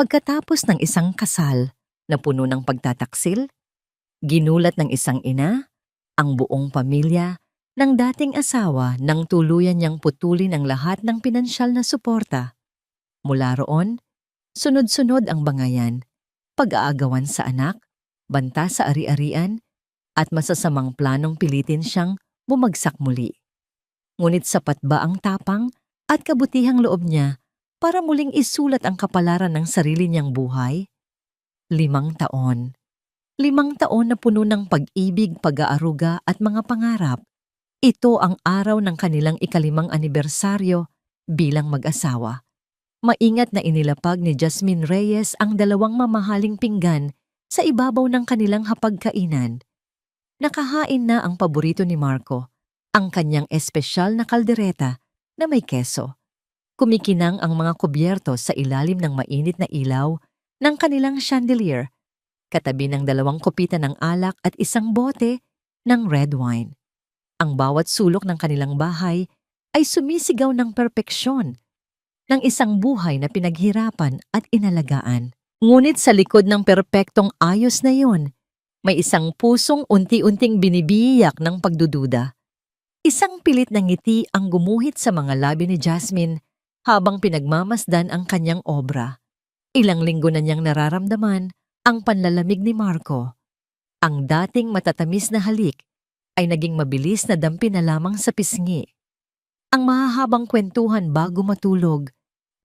Pagkatapos ng isang kasal na puno ng pagtataksil, ginulat ng isang ina ang buong pamilya ng dating asawa nang tuluyan niyang putulin ang lahat ng pinansyal na suporta. Mula roon, sunod-sunod ang bangayan, pag-aagawan sa anak, banta sa ari-arian, at masasamang planong pilitin siyang bumagsak muli. Ngunit sapat ba ang tapang at kabutihang loob niya para muling isulat ang kapalaran ng sarili niyang buhay? 5 taon. 5 taon na puno ng pag-ibig, pag-aaruga at mga pangarap. Ito ang araw ng kanilang ika-5 anibersaryo bilang mag-asawa. Maingat na inilapag ni Jasmine Reyes ang 2 mamahaling pinggan sa ibabaw ng kanilang hapagkainan. Nakahain na ang paborito ni Marco, ang kanyang espesyal na kaldereta na may keso. Kumikinang ang mga kubyerto sa ilalim ng mainit na ilaw ng kanilang chandelier, katabi ng 2 kopita ng alak at isang bote ng red wine. Ang bawat sulok ng kanilang bahay ay sumisigaw ng perpeksyon, ng isang buhay na pinaghirapan at inalagaan. Ngunit sa likod ng perpektong ayos na yon, may isang pusong unti-unting binibiyak ng pagdududa. Isang pilit na ngiti ang gumuhit sa mga labi ni Jasmine habang pinagmamasdan ang kanyang obra. Ilang linggo na niyang nararamdaman ang panlalamig ni Marco. Ang dating matatamis na halik ay naging mabilis na dampi na lamang sa pisngi. Ang mahahabang kwentuhan bago matulog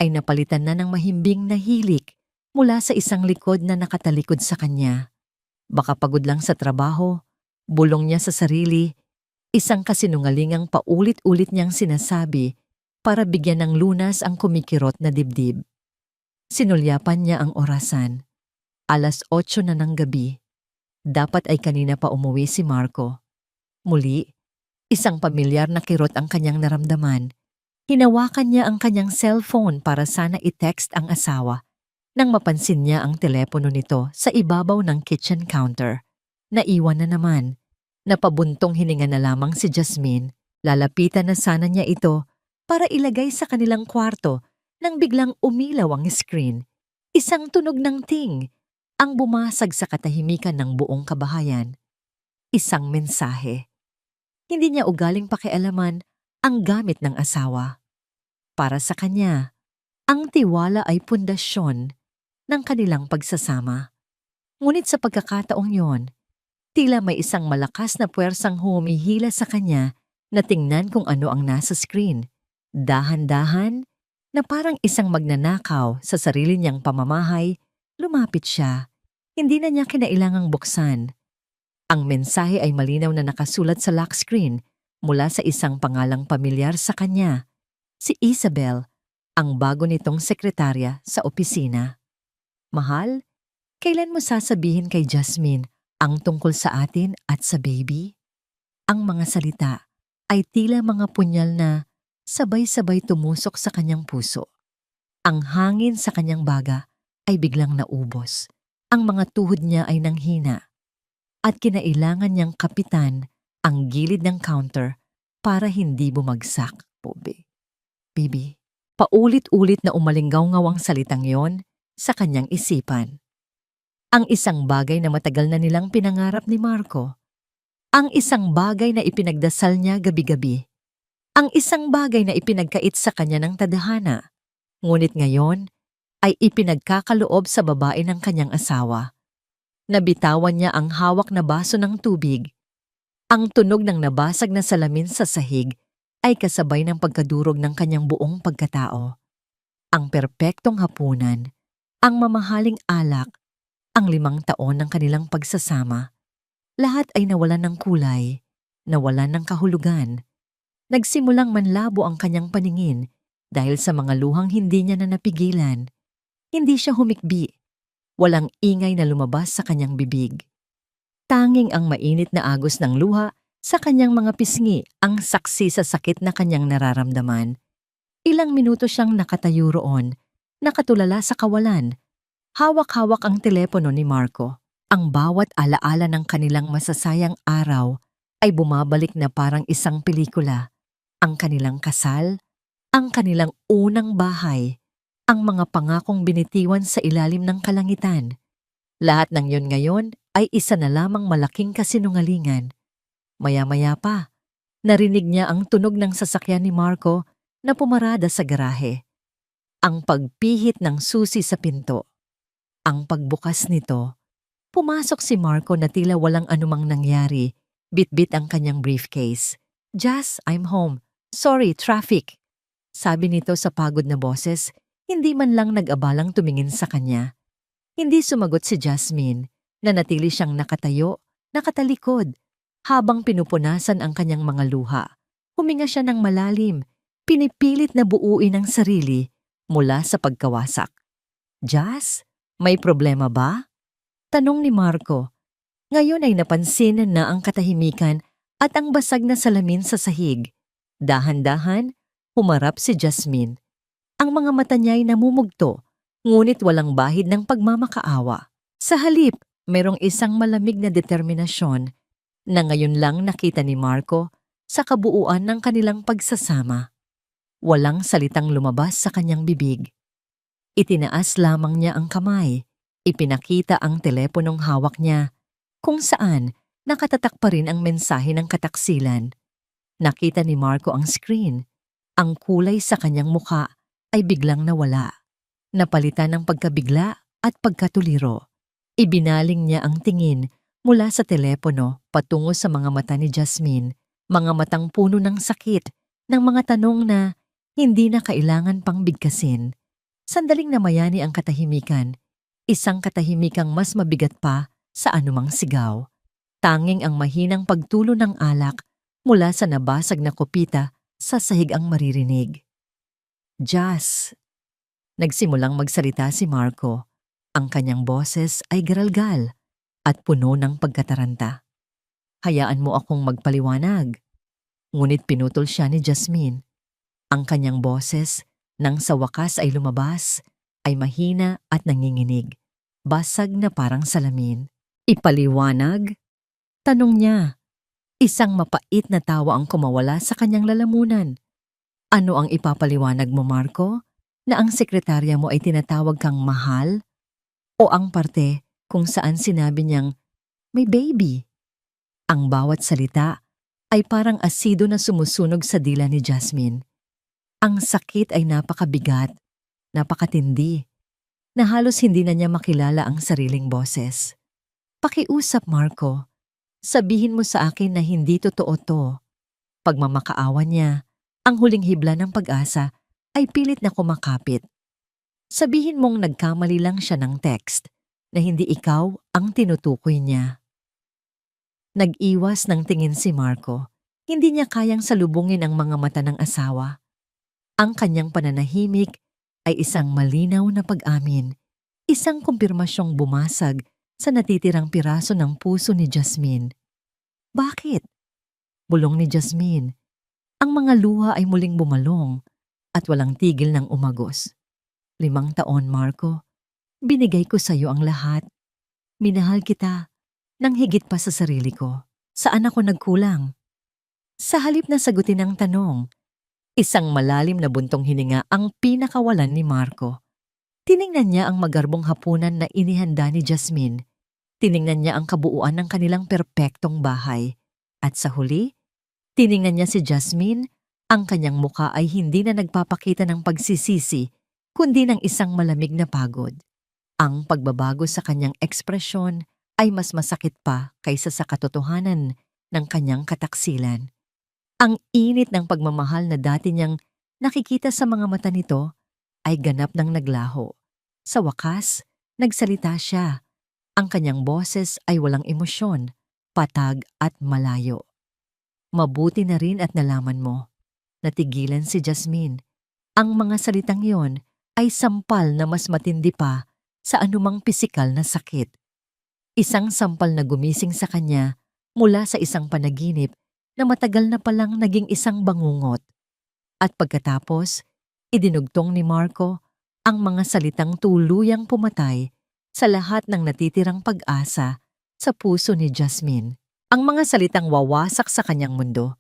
ay napalitan na ng mahimbing na hilik mula sa isang likod na nakatalikod sa kanya. Baka pagod lang sa trabaho, bulong niya sa sarili, isang kasinungalingang paulit-ulit niyang sinasabi para bigyan ng lunas ang kumikirot na dibdib. Sinulyapan niya ang orasan. 8:00 na ng gabi. Dapat ay kanina pa umuwi si Marco. Muli, isang pamilyar na kirot ang kanyang naramdaman. Hinawakan niya ang kanyang cellphone para sana i-text ang asawa nang mapansin niya ang telepono nito sa ibabaw ng kitchen counter. Naiwan na naman. Napabuntong hininga na lamang si Jasmine. Lalapitan na sana niya ito para ilagay sa kanilang kwarto nang biglang umilaw ang screen. Isang tunog ng ting ang bumasag sa katahimikan ng buong kabahayan. Isang mensahe. Hindi niya ugaling pakialaman ang gamit ng asawa. Para sa kanya, ang tiwala ay pundasyon ng kanilang pagsasama. Ngunit sa pagkakataong yon, tila may isang malakas na puwersang humihila sa kanya na tingnan kung ano ang nasa screen. Dahan-dahan, na parang isang magnanakaw sa sarili niyang pamamahay, lumapit siya. Hindi na niya kinailangang buksan. Ang mensahe ay malinaw na nakasulat sa lock screen mula sa isang pangalang pamilyar sa kanya, si Isabel, ang bago nitong sekretarya sa opisina. Mahal, kailan mo sasabihin kay Jasmine ang tungkol sa atin at sa baby? Ang mga salita ay tila mga punyal na sabay-sabay tumusok sa kanyang puso. Ang hangin sa kanyang baga ay biglang naubos. Ang mga tuhod niya ay nanghina. At kinailangan niyang kapitan ang gilid ng counter para hindi bumagsak. Baby, paulit-ulit na umalinggaw-ngaw ang salitang yon sa kanyang isipan. Ang isang bagay na matagal na nilang pinangarap ni Marco. Ang isang bagay na ipinagdasal niya gabi-gabi. Ang isang bagay na ipinagkait sa kanya ng tadhana. Ngunit ngayon ay ipinagkakaloob sa babae ng kanyang asawa. Nabitawan niya ang hawak na baso ng tubig. Ang tunog ng nabasag na salamin sa sahig ay kasabay ng pagkadurog ng kanyang buong pagkatao. Ang perpektong hapunan, ang mamahaling alak, ang 5 taon ng kanilang pagsasama, lahat ay nawalan ng kulay, nawalan ng kahulugan. Nagsimulang manlabo ang kanyang paningin dahil sa mga luhang hindi niya na napigilan. Hindi siya humikbi. Walang ingay na lumabas sa kanyang bibig. Tanging ang mainit na agos ng luha sa kanyang mga pisngi ang saksi sa sakit na kanyang nararamdaman. Ilang minuto siyang nakatayo roon, nakatulala sa kawalan. Hawak-hawak ang telepono ni Marco. Ang bawat alaala ng kanilang masasayang araw ay bumabalik na parang isang pelikula. Ang kanilang kasal, ang kanilang unang bahay, ang mga pangakong binitiwan sa ilalim ng kalangitan. Lahat ng yon ngayon ay isa na lamang malaking kasinungalingan. Maya-maya pa, narinig niya ang tunog ng sasakyan ni Marco na pumarada sa garahe. Ang pagpihit ng susi sa pinto. Ang pagbukas nito, pumasok si Marco na tila walang anumang nangyari. Bitbit ang kanyang briefcase. "Jazz, I'm home. Sorry, traffic." Sabi nito sa pagod na boses, hindi man lang nag-abalang tumingin sa kanya. Hindi sumagot si Jasmine, na natili siyang nakatayo, nakatalikod, habang pinupunasan ang kanyang mga luha. Huminga siya ng malalim, pinipilit na buuin ang sarili mula sa pagkawasak. "Jazz, may problema ba?" Tanong ni Marco. Ngayon ay napansin na ang katahimikan at ang basag na salamin sa sahig. Dahan-dahan, humarap si Jasmine. Ang mga mata niya ay namumugto, ngunit walang bahid ng pagmamakaawa. Sa halip, merong isang malamig na determinasyon na ngayon lang nakita ni Marco sa kabuuan ng kanilang pagsasama. Walang salitang lumabas sa kanyang bibig. Itinaas lamang niya ang kamay, ipinakita ang teleponong hawak niya, kung saan nakatatak pa rin ang mensahe ng kataksilan. Nakita ni Marco ang screen. Ang kulay sa kanyang muka ay biglang nawala. Napalitan ng pagkabigla at pagkatuliro. Ibinaling niya ang tingin mula sa telepono patungo sa mga mata ni Jasmine, mga matang puno ng sakit, ng mga tanong na hindi na kailangan pang bigkasin. Sandaling namayani ang katahimikan, isang katahimikang mas mabigat pa sa anumang sigaw. Tanging ang mahinang pagtulo ng alak mula sa nabasag na kopita sa sahig ang maririnig. "Jazz." Nagsimulang magsalita si Marco. Ang kanyang boses ay garalgal at puno ng pagkataranta. "Hayaan mo akong magpaliwanag." Ngunit pinutol siya ni Jasmine. Ang kanyang boses, nang sa wakas ay lumabas, ay mahina at nanginginig. Basag na parang salamin. "Ipaliwanag?" Tanong niya. Isang mapait na tawa ang kumawala sa kanyang lalamunan. "Ano ang ipapaliwanag mo, Marco? Na ang sekretarya mo ay tinatawag kang mahal? O ang parte kung saan sinabi niyang may baby?" Ang bawat salita ay parang asido na sumusunog sa dila ni Jasmine. Ang sakit ay napakabigat, napakatindi, na halos hindi na niya makilala ang sariling boses. "Pakiusap, Marco. Sabihin mo sa akin na hindi totoo to." Pagmamakaawa niya, ang huling hibla ng pag-asa ay pilit na kumakapit. Sabihin mong nagkamali lang siya ng text, na hindi ikaw ang tinutukoy niya. Nag-iwas ng tingin si Marco. Hindi niya kayang salubungin ang mga mata ng asawa. Ang kanyang pananahimik ay isang malinaw na pag-amin, isang kumpirmasyong bumasag sa natitirang piraso ng puso ni Jasmine. "Bakit?" Bulong ni Jasmine. Ang mga luha ay muling bumalong at walang tigil ng umagos. 5 taon, Marco. Binigay ko sa iyo ang lahat. Minahal kita nang higit pa sa sarili ko. Saan ako nagkulang? Sa halip na sagutin ang tanong, isang malalim na buntong hininga ang pinakawalan ni Marco. Tiningnan niya ang magarbong hapunan na inihanda ni Jasmine. Tiningnan niya ang kabuuan ng kanilang perpektong bahay. At sa huli, tiningnan niya si Jasmine. Ang kanyang muka ay hindi na nagpapakita ng pagsisisi, kundi ng isang malamig na pagod. Ang pagbabago sa kanyang ekspresyon ay mas masakit pa kaysa sa katotohanan ng kanyang kataksilan. Ang init ng pagmamahal na dati niyang nakikita sa mga mata nito ay ganap ng naglaho. Sa wakas, nagsalita siya. Ang kanyang boses ay walang emosyon, patag at malayo. "Mabuti na rin at nalaman mo." Natigilan si Jasmine. Ang mga salitang yon ay sampal na mas matindi pa sa anumang pisikal na sakit. Isang sampal na gumising sa kanya mula sa isang panaginip na matagal na palang naging isang bangungot. At pagkatapos, idinugtong ni Marco ang mga salitang tuluyang pumatay sa lahat ng natitirang pag-asa sa puso ni Jasmine. Ang mga salitang wawasak sa kanyang mundo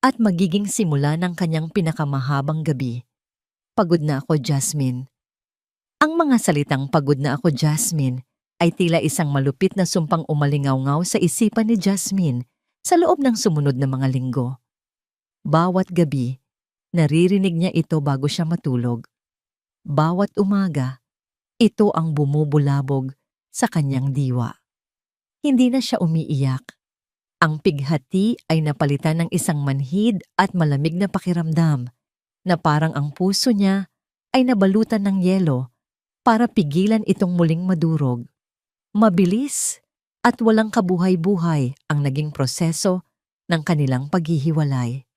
at magiging simula ng kanyang pinakamahabang gabi. "Pagod na ako, Jasmine. Ang mga salitang "pagod na ako, Jasmine" ay tila isang malupit na sumpang umalingaw-ngaw sa isipan ni Jasmine sa loob ng sumunod na mga linggo. Bawat gabi, naririnig niya ito bago siya matulog. Bawat umaga, ito ang bumubulabog sa kanyang diwa. Hindi na siya umiiyak. Ang pighati ay napalitan ng isang manhid at malamig na pakiramdam na parang ang puso niya ay nabalutan ng yelo para pigilan itong muling madurog. Mabilis at walang kabuhay-buhay ang naging proseso ng kanilang paghihiwalay.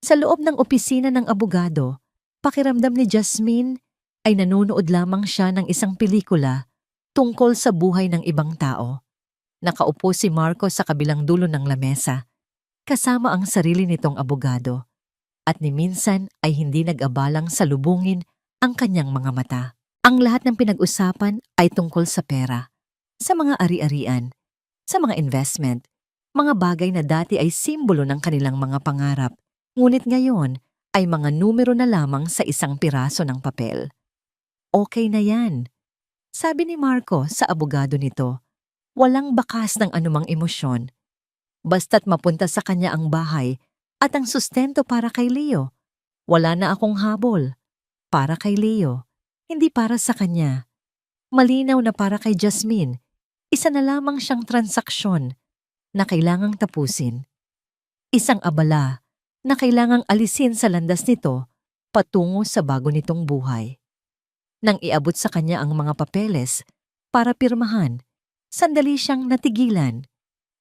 Sa loob ng opisina ng abogado, pakiramdam ni Jasmine ay nanonood lamang siya ng isang pelikula tungkol sa buhay ng ibang tao. Nakaupo si Marco sa kabilang dulo ng lamesa, kasama ang sarili nitong abogado, at ni minsan ay hindi nag-abalang salubungin ang kanyang mga mata. Ang lahat ng pinag-usapan ay tungkol sa pera, sa mga ari-arian, sa mga investment, mga bagay na dati ay simbolo ng kanilang mga pangarap, ngunit ngayon ay mga numero na lamang sa isang piraso ng papel. Okay na yan, sabi ni Marco sa abogado nito. Walang bakas ng anumang emosyon. Basta't mapunta sa kanya ang bahay at ang sustento para kay Leo. Wala na akong habol. Para kay Leo, hindi para sa kanya. Malinaw na para kay Jasmine, isa na lamang siyang transaksyon na kailangang tapusin. Isang abala na kailangang alisin sa landas nito patungo sa bago nitong buhay. Nang iabot sa kanya ang mga papeles para pirmahan, sandali siyang natigilan.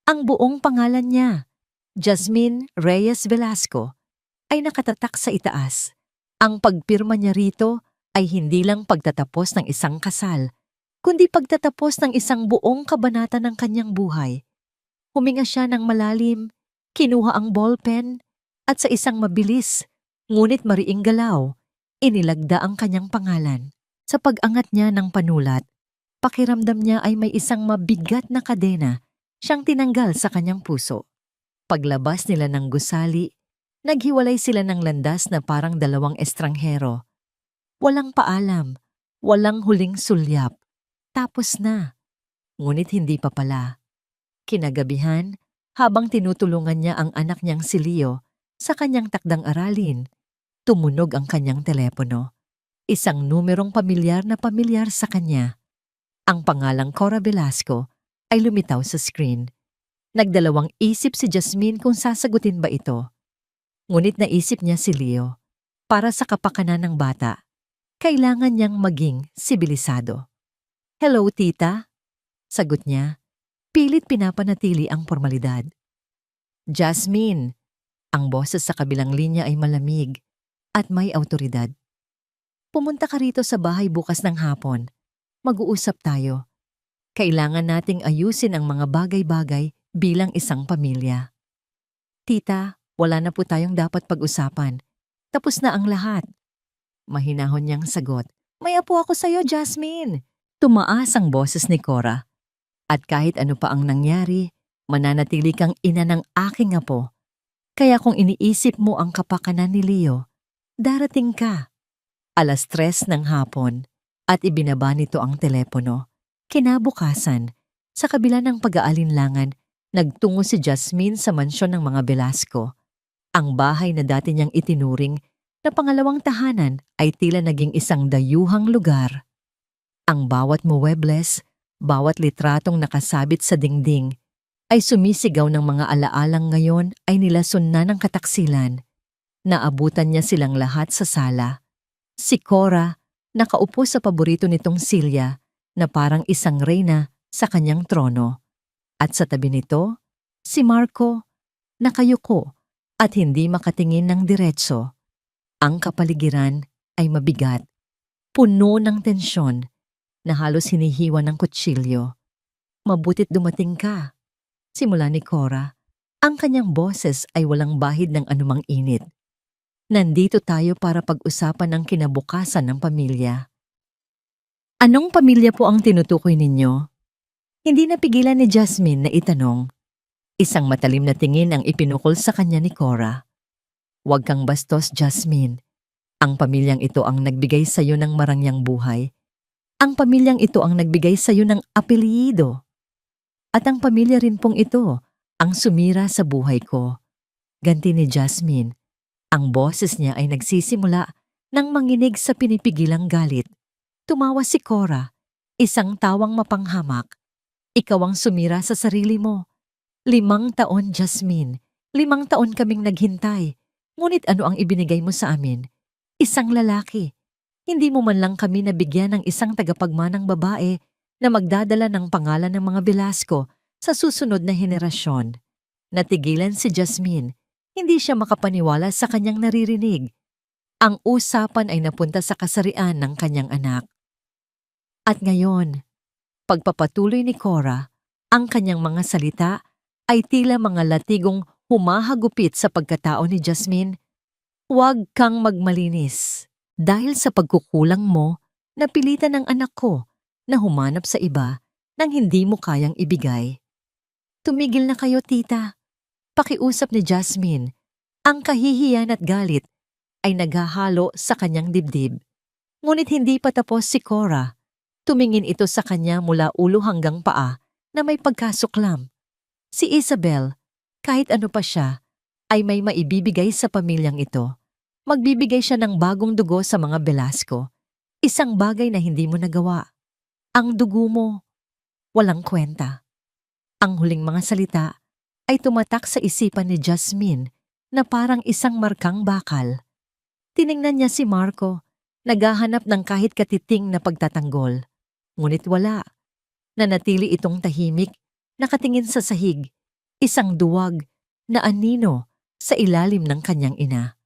Ang buong pangalan niya, Jasmine Reyes Velasco, ay nakatatak sa itaas. Ang pagpirma niya rito ay hindi lang pagtatapos ng isang kasal, kundi pagtatapos ng isang buong kabanata ng kanyang buhay. Huminga siya ng malalim, kinuha ang ballpen, at sa isang mabilis, ngunit mariing galaw, inilagda ang kanyang pangalan. Sa pag-angat niya ng panulat, pakiramdam niya ay may isang mabigat na kadena siyang tinanggal sa kanyang puso. Paglabas nila ng gusali, naghiwalay sila ng landas na parang dalawang estranghero. Walang paalam, walang huling sulyap. Tapos na. Ngunit hindi pa pala. Kinagabihan, habang tinutulungan niya ang anak niyang si Leo sa kanyang takdang aralin, tumunog ang kanyang telepono. Isang numerong pamilyar na pamilyar sa kanya. Ang pangalang Cora Velasco ay lumitaw sa screen. Nagdalawang isip si Jasmine kung sasagutin ba ito. Ngunit naisip niya si Leo. Para sa kapakanan ng bata, kailangan niyang maging sibilisado. "Hello, tita," sagot niya. Pilit pinapanatili ang formalidad. "Jasmine," ang boses sa kabilang linya ay malamig at may awtoridad. "Pumunta ka rito sa bahay bukas ng hapon. Mag-uusap tayo. Kailangan nating ayusin ang mga bagay-bagay bilang isang pamilya." "Tita, wala na po tayong dapat pag-usapan. Tapos na ang lahat." Mahinahon niyang sagot. "May apo ako sa'yo, Jasmine." Tumaas ang boses ni Cora. "At kahit ano pa ang nangyari, mananatili kang ina ng aking apo. Kaya kung iniisip mo ang kapakanan ni Leo, darating ka." 3:00 ng hapon. At ibinaba nito ang telepono. Kinabukasan, sa kabila ng pag-aalinlangan, nagtungo si Jasmine sa mansyon ng mga Velasco. Ang bahay na dati niyang itinuring na pangalawang tahanan ay tila naging isang dayuhang lugar. Ang bawat muebles, bawat litratong nakasabit sa dingding, ay sumisigaw ng mga alaalang ngayon ay nilason na ng kataksilan. Naabutan niya silang lahat sa sala. Si Cora, nakaupo sa paborito nitong silya na parang isang reyna sa kanyang trono. At sa tabi nito, si Marco, nakayuko at hindi makatingin ng diretso. Ang kapaligiran ay mabigat, puno ng tensyon na halos hinihiwa ng kutsilyo. "Mabutit dumating ka," simula ni Cora. Ang kanyang boses ay walang bahid ng anumang init. "Nandito tayo para pag-usapan ang kinabukasan ng pamilya." "Anong pamilya po ang tinutukoy ninyo?" Hindi napigilan ni Jasmine na itanong. Isang matalim na tingin ang ipinukol sa kanya ni Cora. "Huwag kang bastos, Jasmine. Ang pamilyang ito ang nagbigay sa iyo ng marangyang buhay. Ang pamilyang ito ang nagbigay sa iyo ng apelyido. At ang pamilya rin pong ito ang sumira sa buhay ko. Ganti ni Jasmine. Ang boses niya ay nagsisimula nang manginig sa pinipigilang galit. Tumawa si Cora, isang tawang mapanghamak. Ikaw ang sumira sa sarili mo. 5 taon, Jasmine. 5 taon kaming naghintay. Ngunit ano ang ibinigay mo sa amin? Isang lalaki. Hindi mo man lang kami nabigyan ng isang tagapagmanang babae na magdadala ng pangalan ng mga Velasco sa susunod na henerasyon. Natigilan si Jasmine. Hindi siya makapaniwala sa kanyang naririnig. Ang usapan ay napunta sa kasarian ng kanyang anak. At ngayon, pagpapatuloy ni Cora, ang kanyang mga salita ay tila mga latigong humahagupit sa pagkatao ni Jasmine. Huwag kang magmalinis. Dahil sa pagkukulang mo, napilitan ng anak ko na humanap sa iba nang hindi mo kayang ibigay. Tumigil na kayo, tita. Pakiusap ni Jasmine. Ang kahihiyan at galit ay naghahalo sa kanyang dibdib. Ngunit hindi pa tapos si Cora. Tumingin ito sa kanya mula ulo hanggang paa na may pagkasuklam. Si Isabel, kahit ano pa siya, ay may maibibigay sa pamilyang ito. Magbibigay siya ng bagong dugo sa mga Velasco. Isang bagay na hindi mo nagawa. Ang dugo mo, walang kwenta. Ang huling mga salita ay tumatak sa isipan ni Jasmine na parang isang markang bakal. Tiningnan niya si Marco, naghahanap ng kahit katiting na pagtatanggol. Ngunit wala. Nanatili itong tahimik, nakatingin sa sahig, isang duwag na anino sa ilalim ng kanyang ina.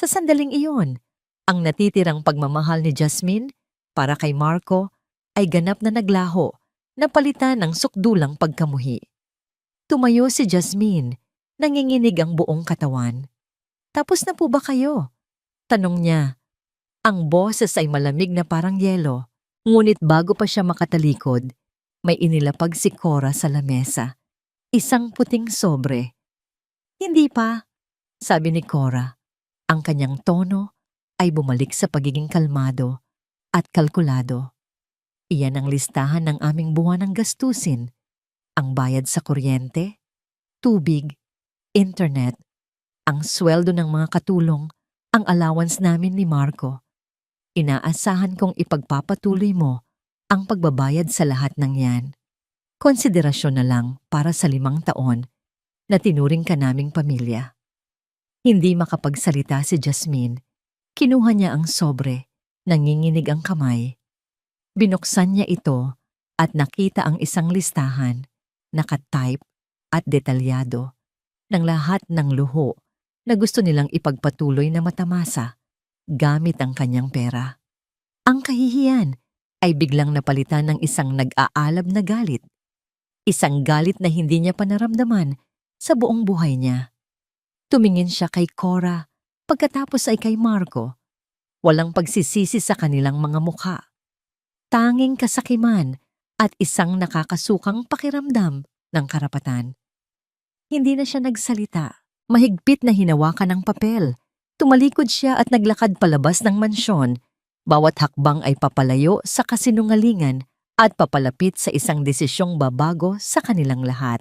Sa sandaling iyon, ang natitirang pagmamahal ni Jasmine para kay Marco ay ganap na naglaho na palitan ng sukdulang pagkamuhi. Tumayo si Jasmine, nanginginig ang buong katawan. Tapos na po ba kayo? Tanong niya. Ang boses ay malamig na parang yelo, ngunit bago pa siya makatalikod, may inilapag si Cora sa lamesa. Isang puting sobre. Hindi pa, sabi ni Cora. Ang kanyang tono ay bumalik sa pagiging kalmado at kalkulado. Iyan ang listahan ng aming buwan ng gastusin. Ang bayad sa kuryente, tubig, internet, ang sweldo ng mga katulong, ang allowance namin ni Marco. Inaasahan kong ipagpapatuloy mo ang pagbabayad sa lahat ng yan. Konsiderasyon na lang para sa 5 taon na tinuring ka naming pamilya. Hindi makapagsalita si Jasmine. Kinuha niya ang sobre, nanginginig ang kamay. Binuksan niya ito at nakita ang isang listahan, nakatype at detalyado, ng lahat ng luho na gusto nilang ipagpatuloy na matamasa gamit ang kanyang pera. Ang kahihiyan ay biglang napalitan ng isang nag-aalab na galit. Isang galit na hindi niya pa naramdaman sa buong buhay niya. Tumingin siya kay Cora, pagkatapos ay kay Marco. Walang pagsisisi sa kanilang mga mukha. Tanging kasakiman at isang nakakasukang pakiramdam ng karapatan. Hindi na siya nagsalita. Mahigpit na hinawakan ng papel. Tumalikod siya at naglakad palabas ng mansyon. Bawat hakbang ay papalayo sa kasinungalingan at papalapit sa isang desisyong babago sa kanilang lahat.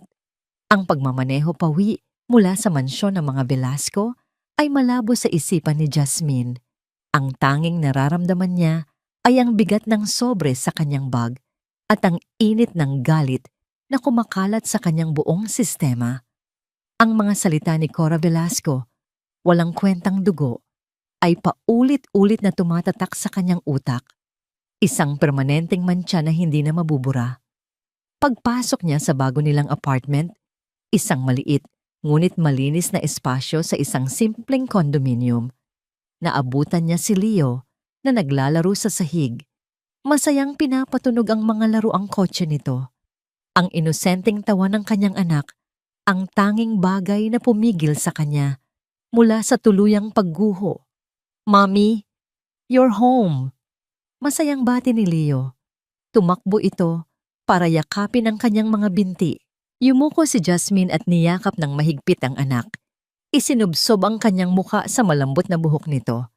Ang pagmamaneho pawi mula sa mansyon ng mga Velasco ay malabo sa isipan ni Jasmine. Ang tanging nararamdaman niya ay ang bigat ng sobre sa kanyang bag at ang init ng galit na kumakalat sa kanyang buong sistema. Ang mga salita ni Cora Velasco, walang kwentang dugo, ay paulit-ulit na tumatatak sa kanyang utak. Isang permanenteng mantsa na hindi na mabubura. Pagpasok niya sa bago nilang apartment, isang maliit ngunit malinis na espasyo sa isang simpleng kondominium. Naabutan niya si Leo na naglalaro sa sahig. Masayang pinapatunog ang mga laruang kotse nito. Ang inosenteng tawa ng kanyang anak, ang tanging bagay na pumigil sa kanya mula sa tuluyang pagguho. Mommy, you're home. Masayang bati ni Leo. Tumakbo ito para yakapin ang kanyang mga binti. Yumuko si Jasmine at niyakap ng mahigpit ang anak. Isinubsob ang kanyang muka sa malambot na buhok nito.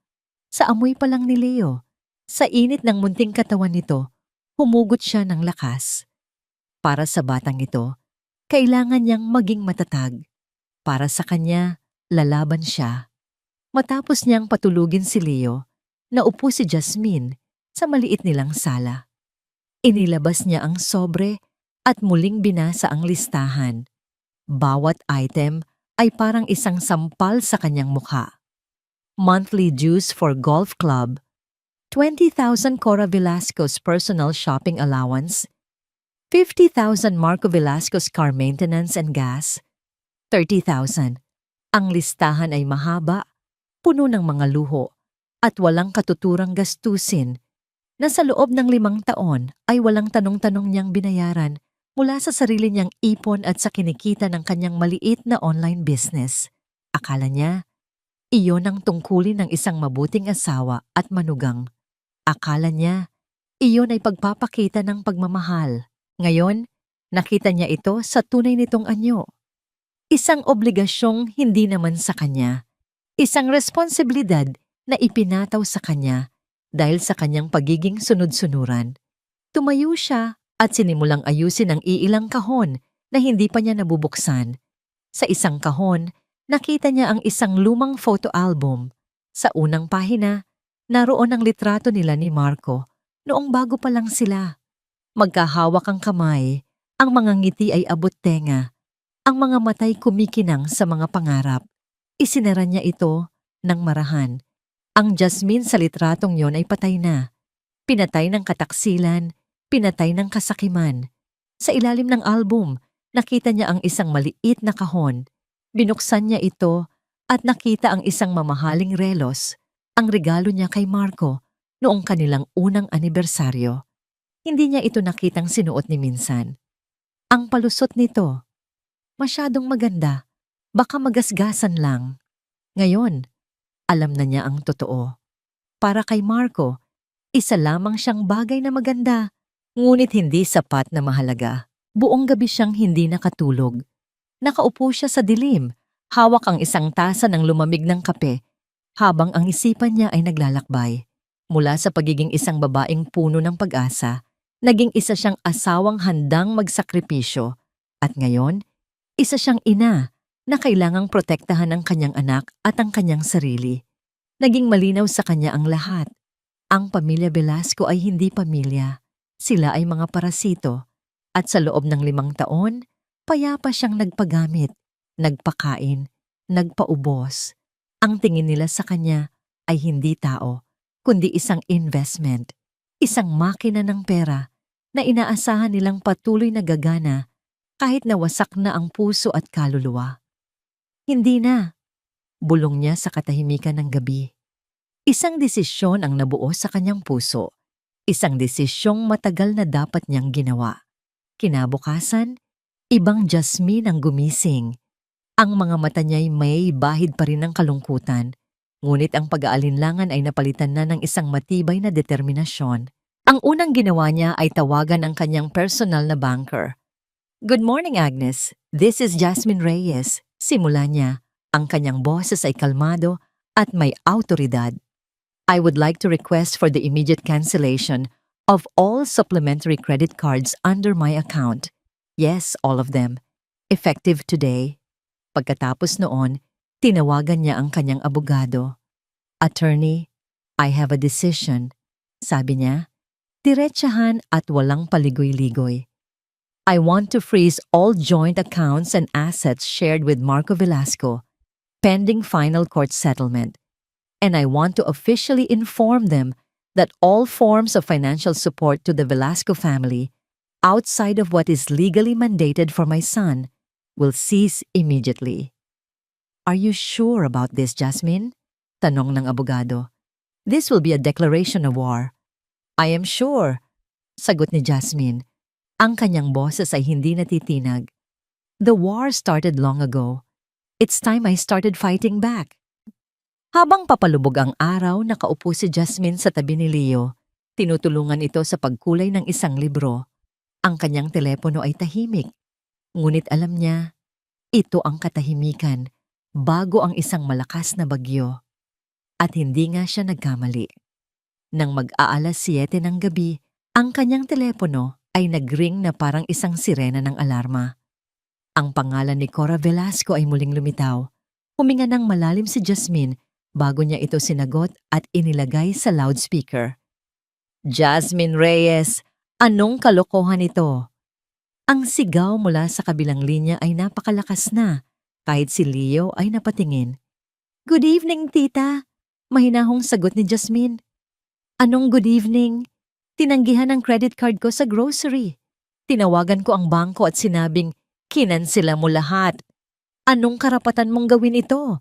Sa amoy pa lang ni Leo, sa init ng munting katawan nito, Humugot siya ng lakas. Para sa batang ito, kailangan niyang maging matatag. Para sa kanya, lalaban siya. Matapos niyang patulugin si Leo, naupo si Jasmine sa maliit nilang sala. Inilabas niya ang sobre at muling binasa ang listahan. Bawat item ay parang isang sampal sa kanyang mukha. Monthly dues for golf club, 20,000 Cora Velasco's personal shopping allowance, 50,000 Marco Velasco's car maintenance and gas, 30,000. Ang listahan ay mahaba, puno ng mga luho, at walang katuturang gastusin na sa loob ng 5 taon ay walang tanong-tanong niyang binayaran mula sa sarili niyang ipon at sa kinikita ng kanyang maliit na online business. Akala niya, iyon ang tungkulin ng isang mabuting asawa at manugang. Akala niya, iyon ay pagpapakita ng pagmamahal. Ngayon, nakita niya ito sa tunay nitong anyo. Isang obligasyong hindi naman sa kanya. Isang responsibilidad na ipinataw sa kanya dahil sa kanyang pagiging sunod-sunuran. Tumayo siya at sinimulang ayusin ang iilang kahon na hindi pa niya nabubuksan. Sa isang kahon, nakita niya ang isang lumang photo album. Sa unang pahina, naroon ang litrato nila ni Marco noong bago pa lang sila. Magkahawak ang kamay, ang mga ngiti ay abot tenga, ang mga matay kumikinang sa mga pangarap. Isinara niya ito ng marahan. Ang Jasmine sa litratong yon ay patay na. Pinatay ng kataksilan, pinatay ng kasakiman. Sa ilalim ng album, nakita niya ang isang maliit na kahon. Binuksan niya ito at nakita ang isang mamahaling relos, ang regalo niya kay Marco noong kanilang unang anibersaryo. Hindi niya ito nakitang sinuot ni minsan. Ang palusot nito, masyadong maganda, baka magasgasan lang. Ngayon, alam na niya ang totoo. Para kay Marco, isa lamang siyang bagay na maganda, ngunit hindi sapat na mahalaga. Buong gabi siyang hindi nakatulog. Nakaupo siya sa dilim, hawak ang isang tasa ng lumamig ng kape, habang ang isipan niya ay naglalakbay. Mula sa pagiging isang babaeng puno ng pag-asa, naging isa siyang asawang handang magsakripisyo. At ngayon, isa siyang ina na kailangang protektahan ang kanyang anak at ang kanyang sarili. Naging malinaw sa kanya ang lahat. Ang pamilya Velasco ay hindi pamilya. Sila ay mga parasito. At sa loob ng 5 taon, payapa siyang nagpagamit, nagpakain, nagpaubos. Ang tingin nila sa kanya ay hindi tao, kundi isang investment, isang makina ng pera na inaasahan nilang patuloy na gagana kahit nawasak na ang puso at kaluluwa. Hindi na, bulong niya sa katahimikan ng gabi. Isang desisyon ang nabuo sa kanyang puso, isang desisyong matagal na dapat niyang ginawa. Kinabukasan, ibang Jasmine ang gumising. Ang mga mata niya'y may bahid pa rin ng kalungkutan, ngunit ang pag-aalinlangan ay napalitan na ng isang matibay na determinasyon. Ang unang ginawa niya ay tawagan ang kanyang personal na banker. "Good morning, Agnes. This is Jasmine Reyes." Simula niya, ang kanyang boses ay kalmado at may awtoridad. "I would like to request for the immediate cancellation of all supplementary credit cards under my account. Yes, all of them. Effective today." Pagkatapos noon, tinawagan niya ang kanyang abogado. "Attorney, I have a decision," sabi niya, diretsahan at walang paligoy-ligoy. "I want to freeze all joint accounts and assets shared with Marco Velasco, pending final court settlement. And I want to officially inform them that all forms of financial support to the Velasco family, outside of what is legally mandated for my son, will cease immediately." "Are you sure about this, Jasmine?" tanong ng abogado. "This will be a declaration of war." "I am sure," sagot ni Jasmine. Ang kanyang boses ay hindi natitinag. "The war started long ago. It's time I started fighting back." Habang papalubog ang araw, nakaupo si Jasmine sa tabi ni Leo. Tinutulungan ito sa pagkulay ng isang libro. Ang kanyang telepono ay tahimik. Ngunit alam niya, ito ang katahimikan bago ang isang malakas na bagyo. At hindi nga siya nagkamali. Nang mag-aalas 7 ng gabi, Ang kanyang telepono ay nagring na parang isang sirena ng alarma. Ang pangalan ni Cora Velasco ay muling lumitaw. Huminga ng malalim si Jasmine bago niya ito sinagot at inilagay sa loudspeaker. Jasmine Reyes, anong kalokohan ito? Ang sigaw mula sa kabilang linya ay napakalakas na, kahit si Leo ay napatingin. Good evening, tita. Mahinahong sagot ni Jasmine. Anong good evening? Tinanggihan ang credit card ko sa grocery. Tinawagan ko ang bangko at sinabing, kinansela mo lahat. Anong karapatan mong gawin ito?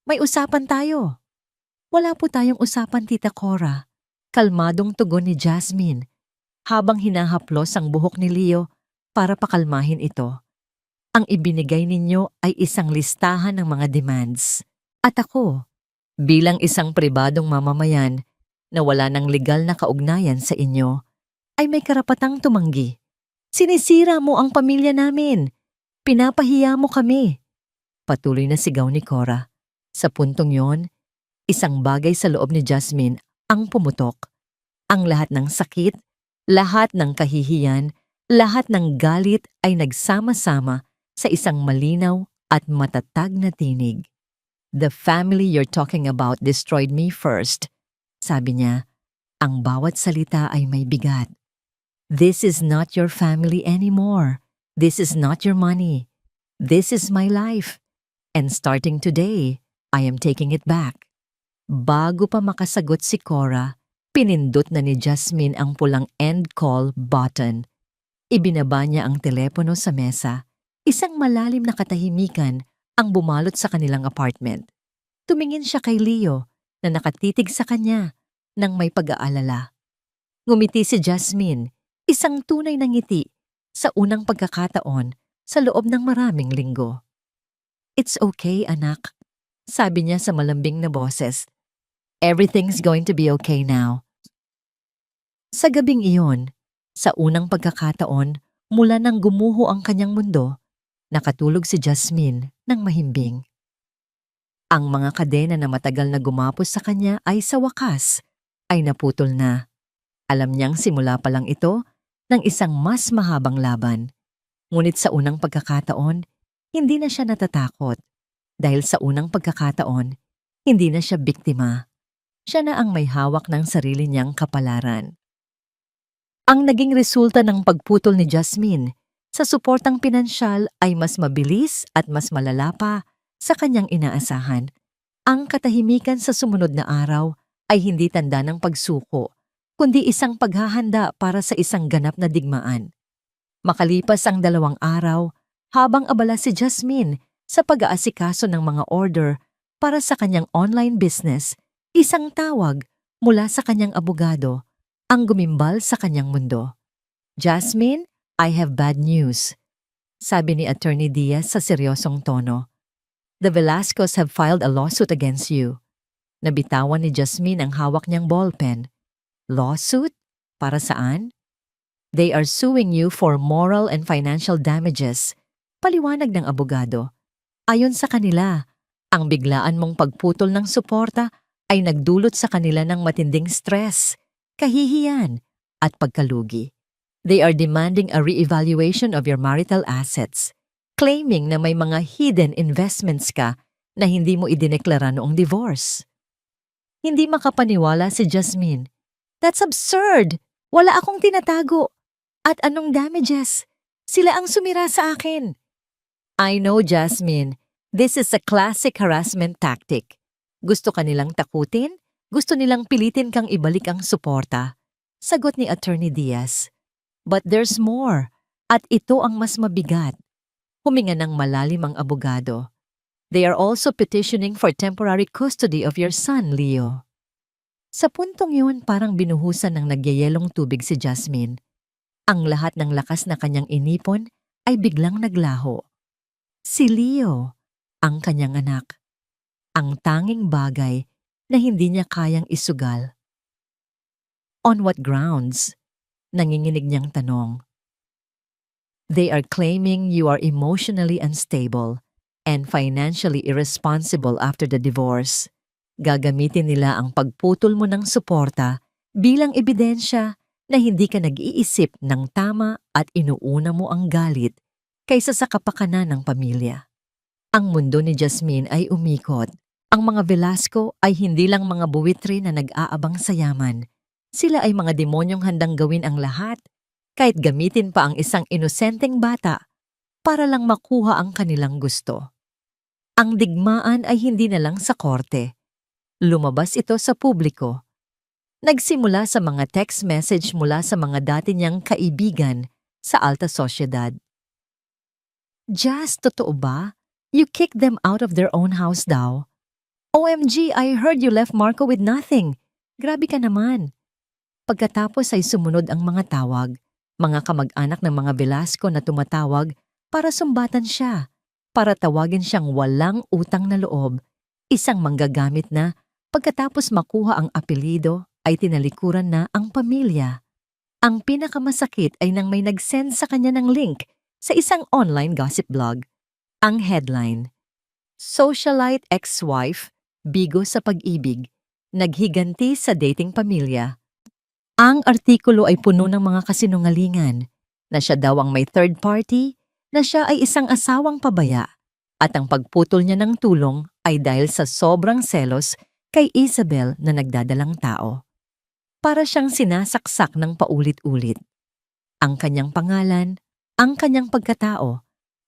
May usapan tayo. Wala po tayong usapan, Tita Cora. Kalmadong tugon ni Jasmine, habang hinahaplos ang buhok ni Leo para pakalmahin ito. Ang ibinigay ninyo ay isang listahan ng mga demands. At ako, bilang isang pribadong mamamayan na wala ng legal na kaugnayan sa inyo, ay may karapatang tumanggi. Sinisira mo ang pamilya namin. Pinapahiya mo kami. Patuloy na sigaw ni Cora. Sa puntong yon, isang bagay sa loob ni Jasmine ang pumutok. Ang lahat ng sakit, lahat ng kahihiyan, lahat ng galit ay nagsama-sama sa isang malinaw at matatag na tinig. The family you're talking about destroyed me first. Sabi niya, ang bawat salita ay may bigat. This is not your family anymore. This is not your money. This is my life. And starting today, I am taking it back. Bago pa makasagot si Cora, pinindot na ni Jasmine ang pulang end call button. Ibinaba niya ang telepono sa mesa. Isang malalim na katahimikan ang bumalot sa kanilang apartment. Tumingin siya kay Leo na nakatitig sa kanya nang may pag-aalala. Ngumiti si Jasmine, isang tunay na ngiti sa unang pagkakataon sa loob ng maraming linggo. It's okay, anak, sabi niya sa malambing na boses. Everything's going to be okay now. Sa gabing iyon, sa unang pagkakataon, mula nang gumuho ang kanyang mundo, nakatulog si Jasmine ng mahimbing. Ang mga kadena na matagal na gumapos sa kanya ay sa wakas ay naputol na. Alam niyang simula pa lang ito ng isang mas mahabang laban. Ngunit sa unang pagkakataon, hindi na siya natatakot. Dahil sa unang pagkakataon, hindi na siya biktima. Siya na ang may hawak ng sarili niyang kapalaran. Ang naging resulta ng pagputol ni Jasmine sa suportang pinansyal ay mas mabilis at mas malala pa sa kanyang inaasahan. Ang katahimikan sa sumunod na araw ay hindi tanda ng pagsuko, kundi isang paghahanda para sa isang ganap na digmaan. Makalipas ang 2 araw, habang abala si Jasmine sa pag-aasikaso ng mga order para sa kanyang online business, isang tawag mula sa kanyang abogado ang gumimbal sa kanyang mundo. Jasmine, I have bad news, sabi ni Attorney Diaz sa seryosong tono. The Velascos have filed a lawsuit against you. Nabitawan ni Jasmine ang hawak niyang ballpen. Lawsuit? Para saan? They are suing you for moral and financial damages. Paliwanag ng abogado. Ayon sa kanila, ang biglaan mong pagputol ng suporta ay nagdulot sa kanila ng matinding stress, kahihiyan, at pagkalugi. They are demanding a re-evaluation of your marital assets, claiming na may mga hidden investments ka na hindi mo idineklara noong divorce. Hindi makapaniwala si Jasmine. That's absurd! Wala akong tinatago. At anong damages? Sila ang sumira sa akin. I know, Jasmine. This is a classic harassment tactic. Gusto ka nilang takutin? Gusto nilang pilitin kang ibalik ang suporta. Sagot ni Attorney Diaz. But there's more. At ito ang mas mabigat. Huminga ng malalim ang abogado. They are also petitioning for temporary custody of your son, Leo. Sa puntong yun, parang binuhusan ng nagyayelong tubig si Jasmine. Ang lahat ng lakas na kanyang inipon ay biglang naglaho. Si Leo, ang kanyang anak. Ang tanging bagay na hindi niya kayang isugal. On what grounds? Nanginginig niyang tanong. They are claiming you are emotionally unstable and financially irresponsible after the divorce. Gagamitin nila ang pagputol mo ng suporta bilang ebidensya na hindi ka nag-iisip ng tama at inuuna mo ang galit kaysa sa kapakanan ng pamilya. Ang mundo ni Jasmine ay umikot. Ang mga Velasco ay hindi lang mga buwitri na nag-aabang sa yaman. Sila ay mga demonyong handang gawin ang lahat, kahit gamitin pa ang isang inosenteng bata para lang makuha ang kanilang gusto. Ang digmaan ay hindi na lang sa korte. Lumabas ito sa publiko. Nagsimula sa mga text message mula sa mga dati niyang kaibigan sa alta sosyedad. Jazz, totoo ba? You kicked them out of their own house daw. OMG, I heard you left Marco with nothing. Grabe ka naman. Pagkatapos ay sumunod ang mga tawag, mga kamag-anak ng mga Velasco na tumatawag para sumbatan siya, para tawagin siyang walang utang na loob, isang manggagamit na pagkatapos makuha ang apelido ay tinalikuran na ang pamilya. Ang pinakamasakit ay nang may nag-send sa kanya ng link sa isang online gossip blog. Ang headline, Socialite ex-wife, bigo sa pag-ibig, naghiganti sa dating pamilya. Ang artikulo ay puno ng mga kasinungalingan, na siya daw ang may third party, na siya ay isang asawang pabaya, at ang pagputol niya ng tulong ay dahil sa sobrang selos kay Isabel na nagdadalang tao. Para siyang sinasaksak ng paulit-ulit. Ang kanyang pangalan, ang kanyang pagkatao,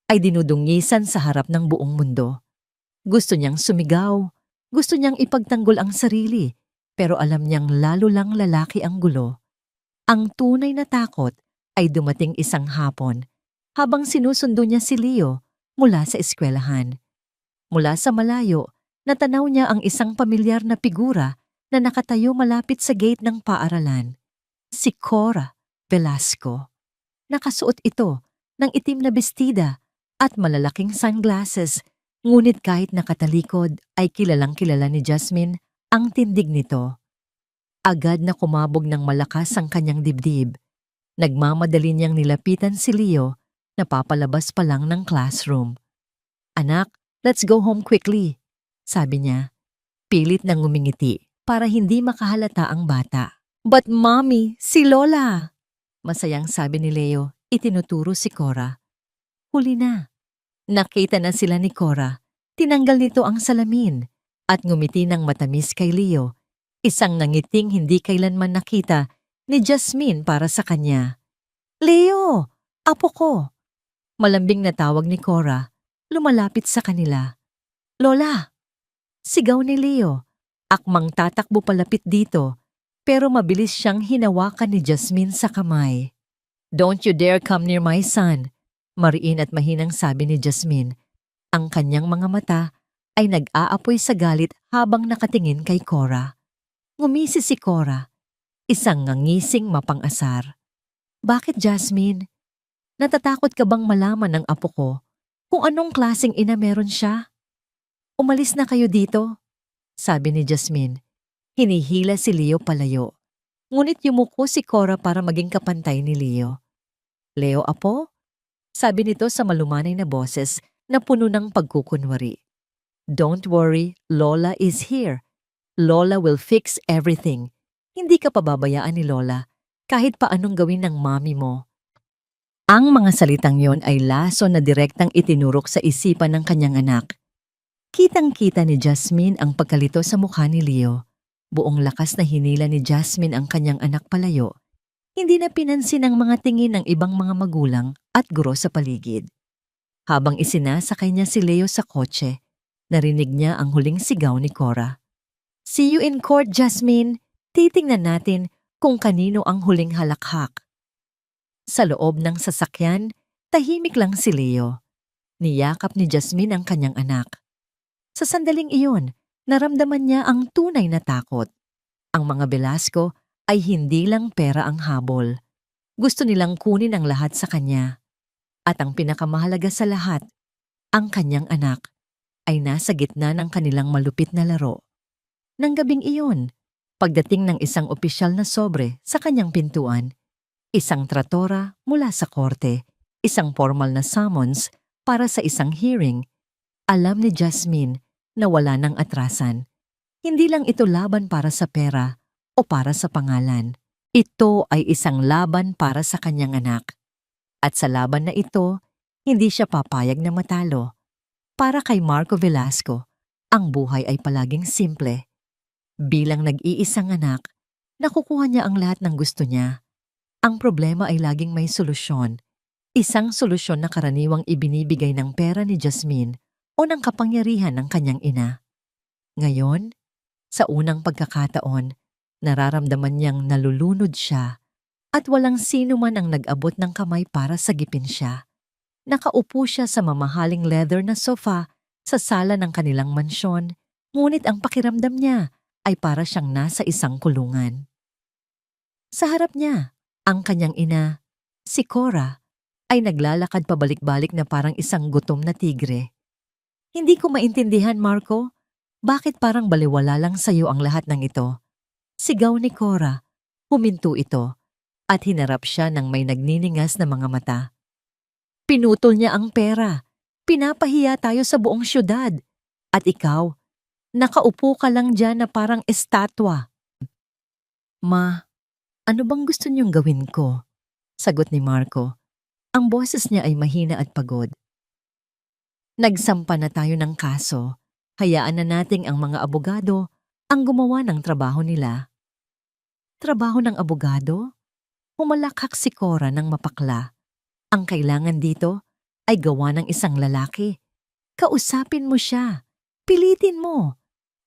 ay dinudungisan sa harap ng buong mundo. Gusto niyang sumigaw, gusto niyang ipagtanggol ang sarili, pero alam niyang lalo lang lalaki ang gulo. Ang tunay na takot ay dumating isang hapon habang sinusundo niya si Leo mula sa eskwelahan. Mula sa malayo, natanaw niya ang isang pamilyar na figura na nakatayo malapit sa gate ng paaralan. Si Cora Velasco. Nakasuot ito ng itim na bestida at malalaking sunglasses, ngunit kahit nakatalikod ay kilalang-kilala ni Jasmine ang tindig nito. Agad na kumabog ng malakas ang kanyang dibdib. Nagmamadali niyang nilapitan si Leo na papalabas pa lang ng classroom. "Anak, let's go home quickly," sabi niya. Pilit nang ngumingiti para hindi makahalata ang bata. "But mommy, si Lola!" Masayang sabi ni Leo, itinuturo si Cora. Huli na. Nakita na sila ni Cora. Tinanggal nito ang salamin at ngumiti ng matamis kay Leo, isang nangiting hindi kailanman nakita ni Jasmine para sa kanya. "Leo! Apo ko!" Malambing na tawag ni Cora, lumalapit sa kanila. "Lola!" Sigaw ni Leo. Akmang tatakbo palapit dito, pero mabilis siyang hinawakan ni Jasmine sa kamay. "Don't you dare come near my son," mariin at mahinang sabi ni Jasmine. Ang kanyang mga mata ay nag-aapoy sa galit habang nakatingin kay Cora. Ngumisi si Cora, isang ngangising mapang-asar. "Bakit, Jasmine? Natatakot ka bang malaman ng apo ko kung anong klaseng ina meron siya? Umalis na kayo dito," sabi ni Jasmine. Hinihila si Leo palayo. Ngunit yumuko si Cora para maging kapantay ni Leo. "Leo, apo?" sabi nito sa malumanay na boses na puno ng pagkukunwari. "Don't worry, Lola is here. Lola will fix everything. Hindi ka pababayaan ni Lola kahit paanong gawin ng mami mo." Ang mga salitang yon ay laso na direktang itinurok sa isipan ng kanyang anak. Kitang-kita ni Jasmine ang pagkalito sa mukha ni Leo. Buong lakas na hinila ni Jasmine ang kanyang anak palayo. Hindi na pinansin ang mga tingin ng ibang mga magulang at guro sa paligid. Habang isinasakay niya si Leo sa kotse, narinig niya ang huling sigaw ni Cora. "See you in court, Jasmine. Titingnan natin kung kanino ang huling halakhak." Sa loob ng sasakyan, tahimik lang si Leo. Niyakap ni Jasmine ang kanyang anak. Sa sandaling iyon, naramdaman niya ang tunay na takot. Ang mga Velasco ay hindi lang pera ang habol. Gusto nilang kunin ang lahat sa kanya. At ang pinakamahalaga sa lahat, ang kanyang anak, ay nasa gitna ng kanilang malupit na laro. Nang gabing iyon, pagdating ng isang opisyal na sobre sa kanyang pintuan, isang tratora mula sa korte, isang formal na summons para sa isang hearing, alam ni Jasmine na wala ng atrasan. Hindi lang ito laban para sa pera o para sa pangalan. Ito ay isang laban para sa kanyang anak. At sa laban na ito, hindi siya papayag na matalo. Para kay Marco Velasco, ang buhay ay palaging simple. Bilang nag-iisang anak, nakukuha niya ang lahat ng gusto niya. Ang problema ay laging may solusyon. Isang solusyon na karaniwang ibinibigay ng pera ni Jasmine o ng kapangyarihan ng kanyang ina. Ngayon, sa unang pagkakataon, nararamdaman niyang nalulunod siya at walang sino man ang nag-abot ng kamay para sagipin siya. Nakaupo siya sa mamahaling leather na sofa sa sala ng kanilang mansyon, ngunit ang pakiramdam niya ay para siyang nasa isang kulungan. Sa harap niya, ang kanyang ina, si Cora, ay naglalakad pabalik-balik na parang isang gutom na tigre. Hindi ko maintindihan, Marco. Bakit parang baliwala lang sa'yo ang lahat ng ito? Sigaw ni Cora. Huminto ito at hinarap siya ng may nagniningas na mga mata. Pinutol niya ang pera. Pinapahiya tayo sa buong syudad. At ikaw, nakaupo ka lang dyan na parang estatwa. Ma, ano bang gusto niyong gawin ko? Sagot ni Marco. Ang boses niya ay mahina at pagod. Nagsampa na tayo ng kaso. Hayaan na nating ang mga abogado ang gumawa ng trabaho nila. Trabaho ng abogado? Humalakhak si Cora ng mapakla. Ang kailangan dito ay gawa ng isang lalaki. Kausapin mo siya. Pilitin mo.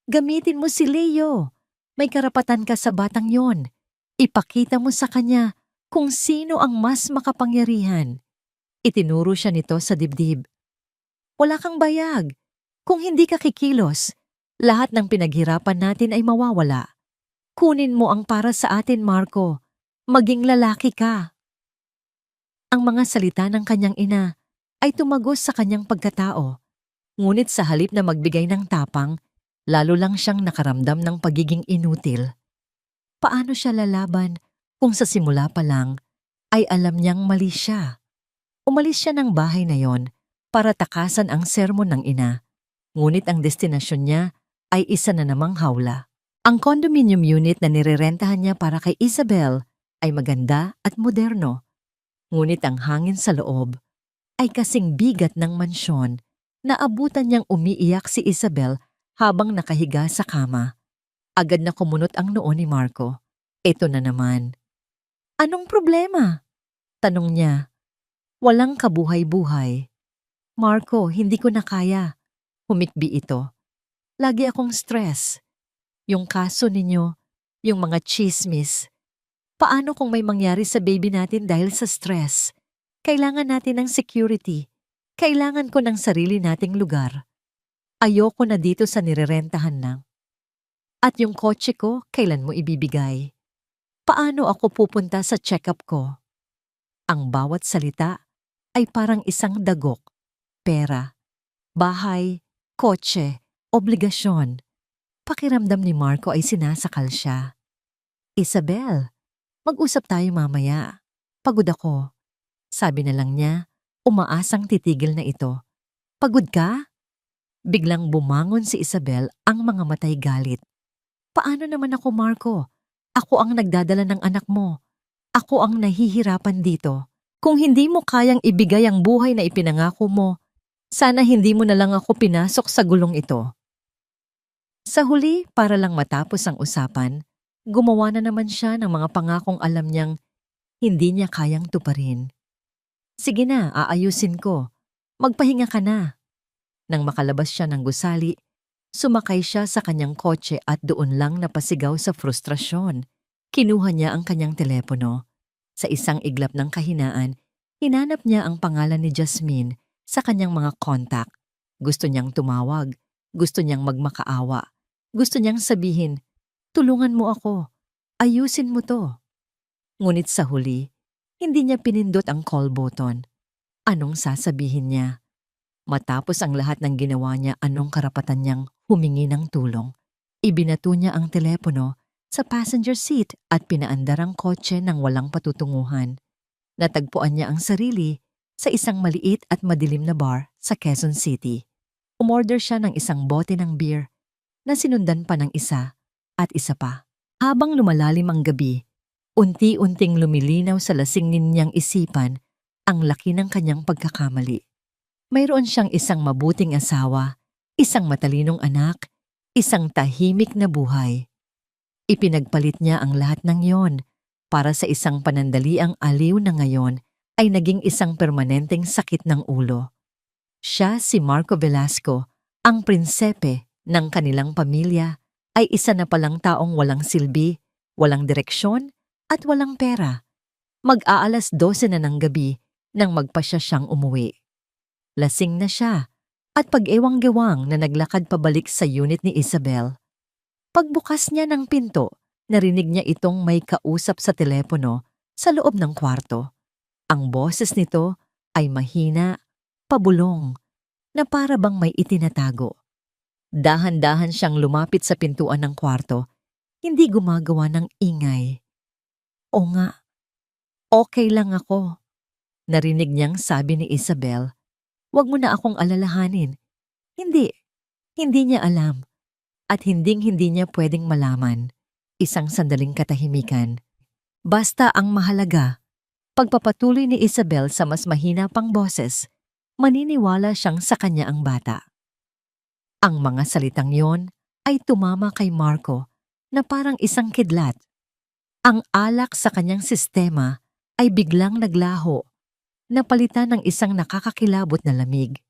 Gamitin mo si Leo. May karapatan ka sa batang yon. Ipakita mo sa kanya kung sino ang mas makapangyarihan. Itinuro siya nito sa dibdib. Wala kang bayag. Kung hindi ka kikilos, lahat ng pinaghirapan natin ay mawawala. Kunin mo ang para sa atin, Marco. Maging lalaki ka. Ang mga salita ng kanyang ina ay tumagos sa kanyang pagkatao. Ngunit sa halip na magbigay ng tapang, lalo lang siyang nakaramdam ng pagiging inutil. Paano siya lalaban kung sa simula pa lang ay alam niyang mali siya? Umalis siya ng bahay na yon para takasan ang sermon ng ina. Ngunit ang destinasyon niya ay isa na namang hawla. Ang condominium unit na nirerentahan niya para kay Isabel ay maganda at moderno. Ngunit ang hangin sa loob ay kasing bigat ng mansyon na abutan niyang umiiyak si Isabel habang nakahiga sa kama. Agad na kumunot ang noo ni Marco. Ito na naman. Anong problema? Tanong niya. Walang kabuhay-buhay. Marco, hindi ko na kaya. Humikbi ito. Lagi akong stress. Yung kaso ninyo, yung mga chismis. Paano kung may mangyari sa baby natin dahil sa stress? Kailangan natin ng security. Kailangan ko ng sarili nating lugar. Ayoko na dito sa nirerentahan lang. At yung kotse ko, kailan mo ibibigay? Paano ako pupunta sa check-up ko? Ang bawat salita ay parang isang dagok. Pera, bahay, kotse, obligasyon. Pakiramdam ni Marco ay sinasakal siya. Isabel, mag-usap tayo mamaya. Pagod ako. Sabi na lang niya, umaasang titigil na ito. Pagod ka? Biglang bumangon si Isabel, ang mga matay galit. Paano naman ako, Marco? Ako ang nagdadala ng anak mo. Ako ang nahihirapan dito. Kung hindi mo kayang ibigay ang buhay na ipinangako mo, sana hindi mo na lang ako pinasok sa gulong ito. Sa huli, para lang matapos ang usapan, gumawa na naman siya ng mga pangakong alam niyang hindi niya kayang tuparin. Sige na, aayusin ko. Magpahinga ka na. Nang makalabas siya ng gusali, sumakay siya sa kanyang kotse at doon lang napasigaw sa frustrasyon. Kinuha niya ang kanyang telepono. Sa isang iglap ng kahinaan, hinanap niya ang pangalan ni Jasmine sa kanyang mga kontak. Gusto niyang tumawag. Gusto niyang magmakaawa. Gusto niyang sabihin, tulungan mo ako. Ayusin mo to. Ngunit sa huli, hindi niya pinindot ang call button. Anong sasabihin niya? Matapos ang lahat ng ginawa niya, anong karapatan niyang humingi ng tulong? Ibinato niya ang telepono sa passenger seat at pinaandar ang kotse ng walang patutunguhan. Natagpuan niya ang sarili sa isang maliit at madilim na bar sa Quezon City. Umorder siya ng isang bote ng beer na sinundan pa ng isa at isa pa. Habang lumalalim ang gabi, Unti-unting lumilinaw sa lasingin niyang isipan ang laki ng kanyang pagkakamali. Mayroon siyang isang mabuting asawa, isang matalinong anak, isang tahimik na buhay. Ipinagpalit niya ang lahat ng yon para sa isang panandaliang aliw na ngayon ay naging isang permanenteng sakit ng ulo. Siya, si Marco Velasco, ang prinsepe ng kanilang pamilya, ay isa na palang taong walang silbi, walang direksyon, at walang pera. Mag-aalas 12 na ng gabi nang magpasya siyang umuwi. Lasing na siya at pag-ewang-gewang na naglakad pabalik sa unit ni Isabel. Pagbukas niya ng pinto, narinig niya itong may kausap sa telepono sa loob ng kwarto. Ang boses nito ay mahina, pabulong, na para bang may itinatago. Dahan-dahan siyang lumapit sa pintuan ng kwarto, hindi gumagawa ng ingay. O nga, okay lang ako. Narinig niyang sabi ni Isabel, "Huwag mo na akong alalahanin." Hindi niya alam at hinding-hindi niya pwedeng malaman. Isang sandaling katahimikan. Basta ang mahalaga, pagpapatuloy ni Isabel sa mas mahina pang boses, maniniwala siyang sa kanya ang bata. Ang mga salitang yon ay tumama kay Marco na parang isang kidlat. Ang alak sa kanyang sistema ay biglang naglaho, napalitan ng isang nakakakilabot na lamig.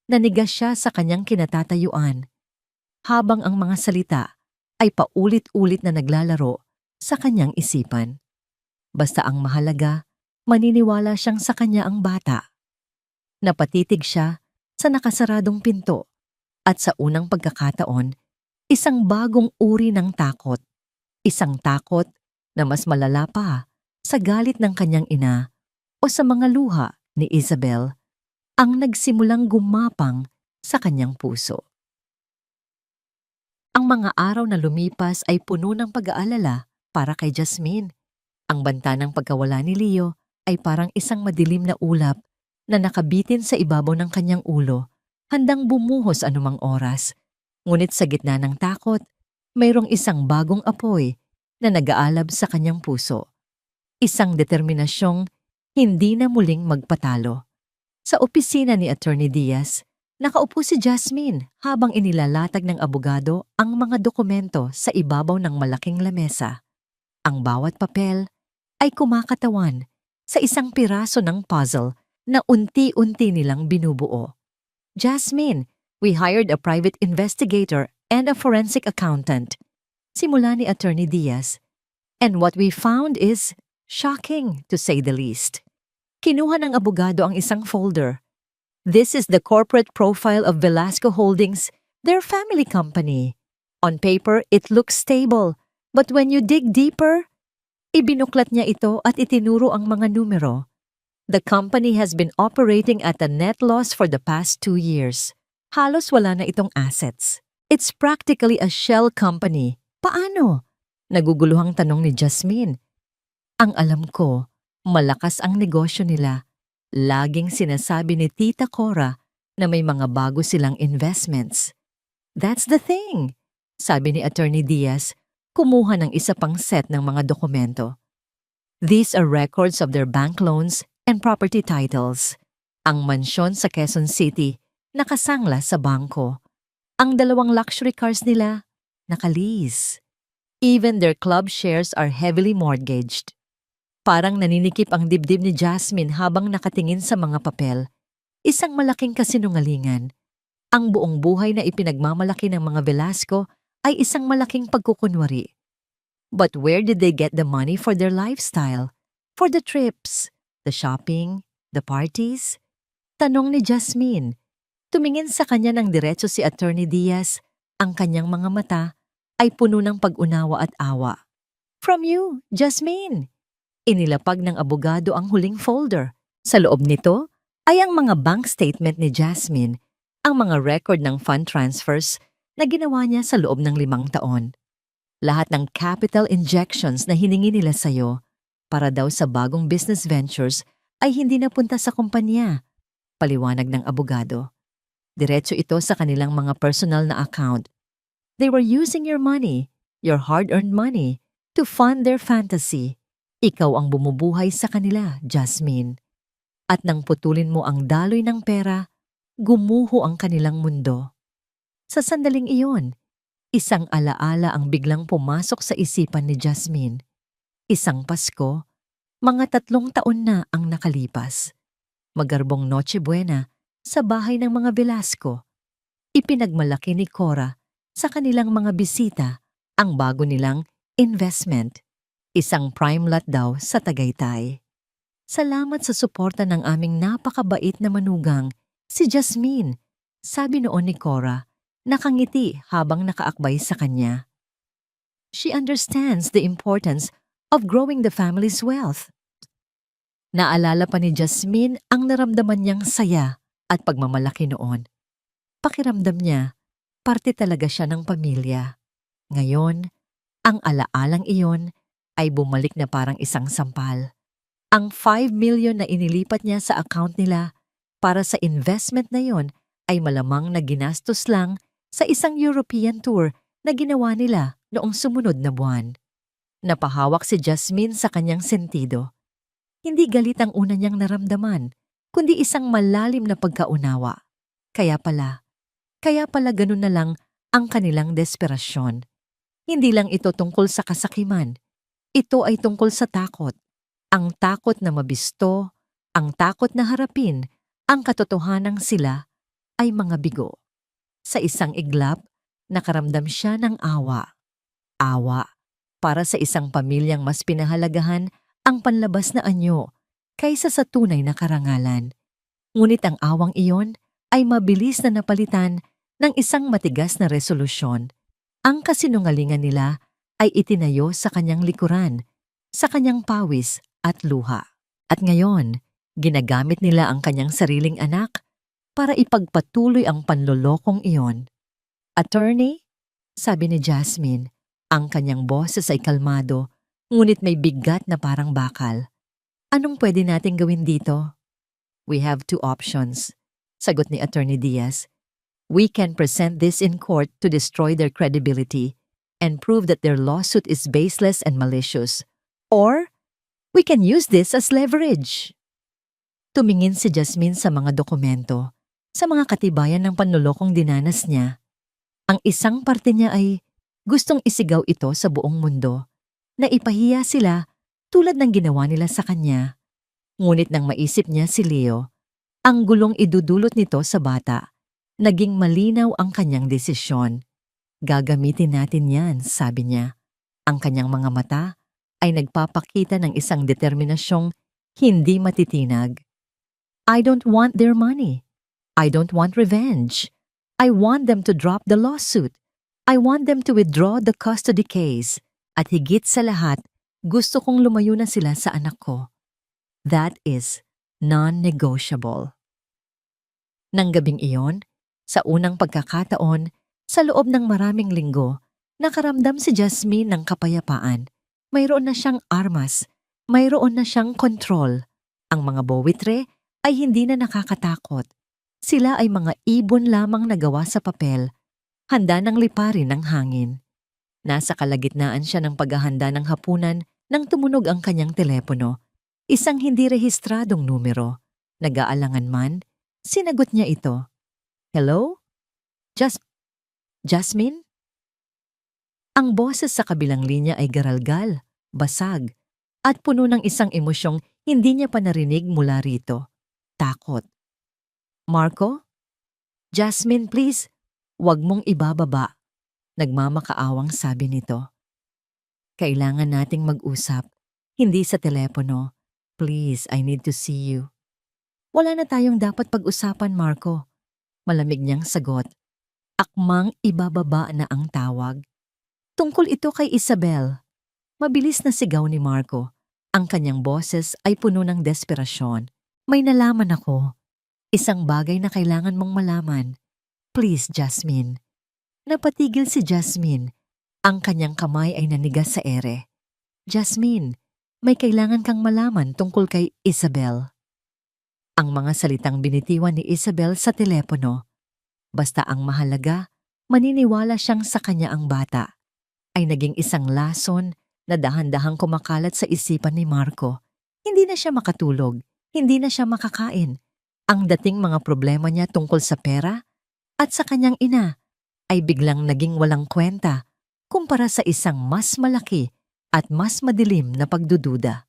Nanigas siya sa kanyang kinatatayuan, habang ang mga salita ay paulit-ulit na naglalaro sa kanyang isipan. Basta ang mahalaga, maniniwala siyang sa kanya ang bata. Napatitig siya sa nakasaradong pinto at sa unang pagkakataon, isang bagong uri ng takot. Isang takot na mas malala pa sa galit ng kanyang ina o sa mga luha ni Isabel ang nagsimulang gumapang sa kanyang puso. Ang mga araw na lumipas ay puno ng pag-aalala para kay Jasmine. Ang banta ng pagkawala ni Leo ay parang isang madilim na ulap na nakabitin sa ibabaw ng kanyang ulo, handang bumuhos anumang oras. Ngunit sa gitna ng takot, mayroong isang bagong apoy na nag-aalab sa kanyang puso. Isang determinasyong hindi na muling magpatalo. Sa opisina ni Attorney Diaz, nakaupo si Jasmine habang inilalatag ng abogado ang mga dokumento sa ibabaw ng malaking lamesa. Ang bawat papel ay kumakatawan sa isang piraso ng puzzle na unti-unti nilang binubuo. "Jasmine, we hired a private investigator and a forensic accountant," simula ni Attorney Diaz. "And what we found is shocking, to say the least." Kinuha ng abogado ang isang folder. "This is the corporate profile of Velasco Holdings, their family company. On paper, it looks stable, but when you dig deeper..." Ibinuklat niya ito at itinuro ang mga numero. "The company has been operating at a net loss for the past 2 years. Halos wala na itong assets. It's practically a shell company. Paano?" Naguguluhang tanong ni Jasmine. "Ang alam ko, malakas ang negosyo nila. Laging sinasabi ni Tita Cora na may mga bago silang investments." "That's the thing," sabi ni Attorney Diaz, kumuha ng isa pang set ng mga dokumento. "These are records of their bank loans and property titles. Ang mansyon sa Quezon City, nakasangla sa bangko. Ang 2 luxury cars nila, naka-lease. Even their club shares are heavily mortgaged." Parang naninikip ang dibdib ni Jasmine habang nakatingin sa mga papel. Isang malaking kasinungalingan. Ang buong buhay na ipinagmamalaki ng mga Velasco ay isang malaking pagkukunwari. But where did they get the money for their lifestyle? For the trips, the shopping, the parties? Tanong ni Jasmine. Tumingin sa kanya ng diretso si Attorney Diaz. Ang kanyang mga mata ay puno ng pag-unawa at awa. "From you, Jasmine." Inilapag ng abogado ang huling folder. Sa loob nito ay ang mga bank statement ni Jasmine, ang mga record ng fund transfers na ginawa niya sa loob ng 5 taon. Lahat ng capital injections na hiningi nila sa'yo para daw sa bagong business ventures ay hindi napunta sa kumpanya, paliwanag ng abogado. Diretso ito sa kanilang mga personal na account. They were using your money, your hard-earned money, to fund their fantasy. Ikaw ang bumubuhay sa kanila, Jasmine. At nang putulin mo ang daloy ng pera, gumuho ang kanilang mundo. Sa sandaling iyon, isang alaala ang biglang pumasok sa isipan ni Jasmine. Isang Pasko, mga 3 taon na ang nakalipas. Magarbong Noche Buena sa bahay ng mga Velasco. Ipinagmalaki ni Cora sa kanilang mga bisita ang bago nilang investment. Isang prime lot daw sa Tagaytay. Salamat sa suporta ng aming napakabait na manugang, si Jasmine, sabi noon ni Cora, nakangiti habang nakaakbay sa kanya. She understands the importance of growing the family's wealth. Naalala pa ni Jasmine ang naramdaman niyang saya at pagmamalaki noon. Pakiramdam niya, parte talaga siya ng pamilya. Ngayon, ang alaalang iyon ay bumalik na parang isang sampal. Ang 5 million na inilipat niya sa account nila para sa investment na yon ay malamang na ginastos lang sa isang European tour na ginawa nila noong sumunod na buwan. Napahawak si Jasmine sa kanyang sentido. Hindi galit ang una niyang naramdaman, kundi isang malalim na pagkaunawa. Kaya pala ganun na lang ang kanilang desperasyon. Hindi lang ito tungkol sa kasakiman. Ito ay tungkol sa takot. Ang takot na mabisto, ang takot na harapin, ang katotohanang sila ay mga bigo. Sa isang iglap, nakaramdam siya ng awa. Awa para sa isang pamilyang mas pinahalagahan ang panlabas na anyo kaysa sa tunay na karangalan. Ngunit ang awang iyon ay mabilis na napalitan ng isang matigas na resolusyon. Ang kasinungalingan nila ay itinayo sa kanyang likuran, sa kanyang pawis at luha. At ngayon, ginagamit nila ang kanyang sariling anak para ipagpatuloy ang panlolokong iyon. Attorney, sabi ni Jasmine, ang kanyang boses ay kalmado, ngunit may bigat na parang bakal. Anong pwede nating gawin dito? We have 2 options, sagot ni Attorney Diaz. We can present this in court to destroy their credibility and prove that their lawsuit is baseless and malicious. Or, we can use this as leverage. Tumingin si Jasmine sa mga dokumento, sa mga katibayan ng panlolokong dinanas niya. Ang isang parte niya ay gustong isigaw ito sa buong mundo, na ipahiya sila tulad ng ginawa nila sa kanya. Ngunit nang maisip niya si Leo, ang gulong idudulot nito sa bata, naging malinaw ang kanyang desisyon. Gagamitin natin yan, sabi niya. Ang kanyang mga mata ay nagpapakita ng isang determinasyong hindi matitinag. I don't want their money. I don't want revenge. I want them to drop the lawsuit. I want them to withdraw the custody case. At higit sa lahat, gusto kong lumayo na sila sa anak ko. That is non-negotiable. Nang gabing iyon, sa unang pagkakataon, sa loob ng maraming linggo, nakaramdam si Jasmine ng kapayapaan. Mayroon na siyang armas, mayroon na siyang kontrol. Ang mga bowitre ay hindi na nakakatakot. Sila ay mga ibon lamang na gawa sa papel, handa ng liparin ng hangin. Nasa kalagitnaan siya ng paghahanda ng hapunan nang tumunog ang kanyang telepono. Isang hindi rehistradong numero. Nag-aalangan man, sinagot niya ito. Hello? Jasmine? Ang boses sa kabilang linya ay garalgal, basag, at puno ng isang emosyong hindi niya pa narinig mula rito. Takot. Marco? Jasmine, please, wag mong ibababa. Nagmamakaawang sabi nito. Kailangan nating mag-usap, hindi sa telepono. Please, I need to see you. Wala na tayong dapat pag-usapan, Marco. Malamig niyang sagot. Akmang ibababa na ang tawag. Tungkol ito kay Isabel. Mabilis na sigaw ni Marco. Ang kanyang boses ay puno ng desperasyon. May nalaman ako. Isang bagay na kailangan mong malaman. Please, Jasmine. Napatigil si Jasmine. Ang kanyang kamay ay nanigas sa ere. Jasmine, may kailangan kang malaman tungkol kay Isabel. Ang mga salitang binitiwan ni Isabel sa telepono. Basta ang mahalaga, maniniwala siyang sa kanya ang bata, ay naging isang lason na dahan-dahang kumakalat sa isipan ni Marco. Hindi na siya makatulog, hindi na siya makakain. Ang dating mga problema niya tungkol sa pera at sa kanyang ina ay biglang naging walang kwenta kumpara sa isang mas malaki at mas madilim na pagdududa.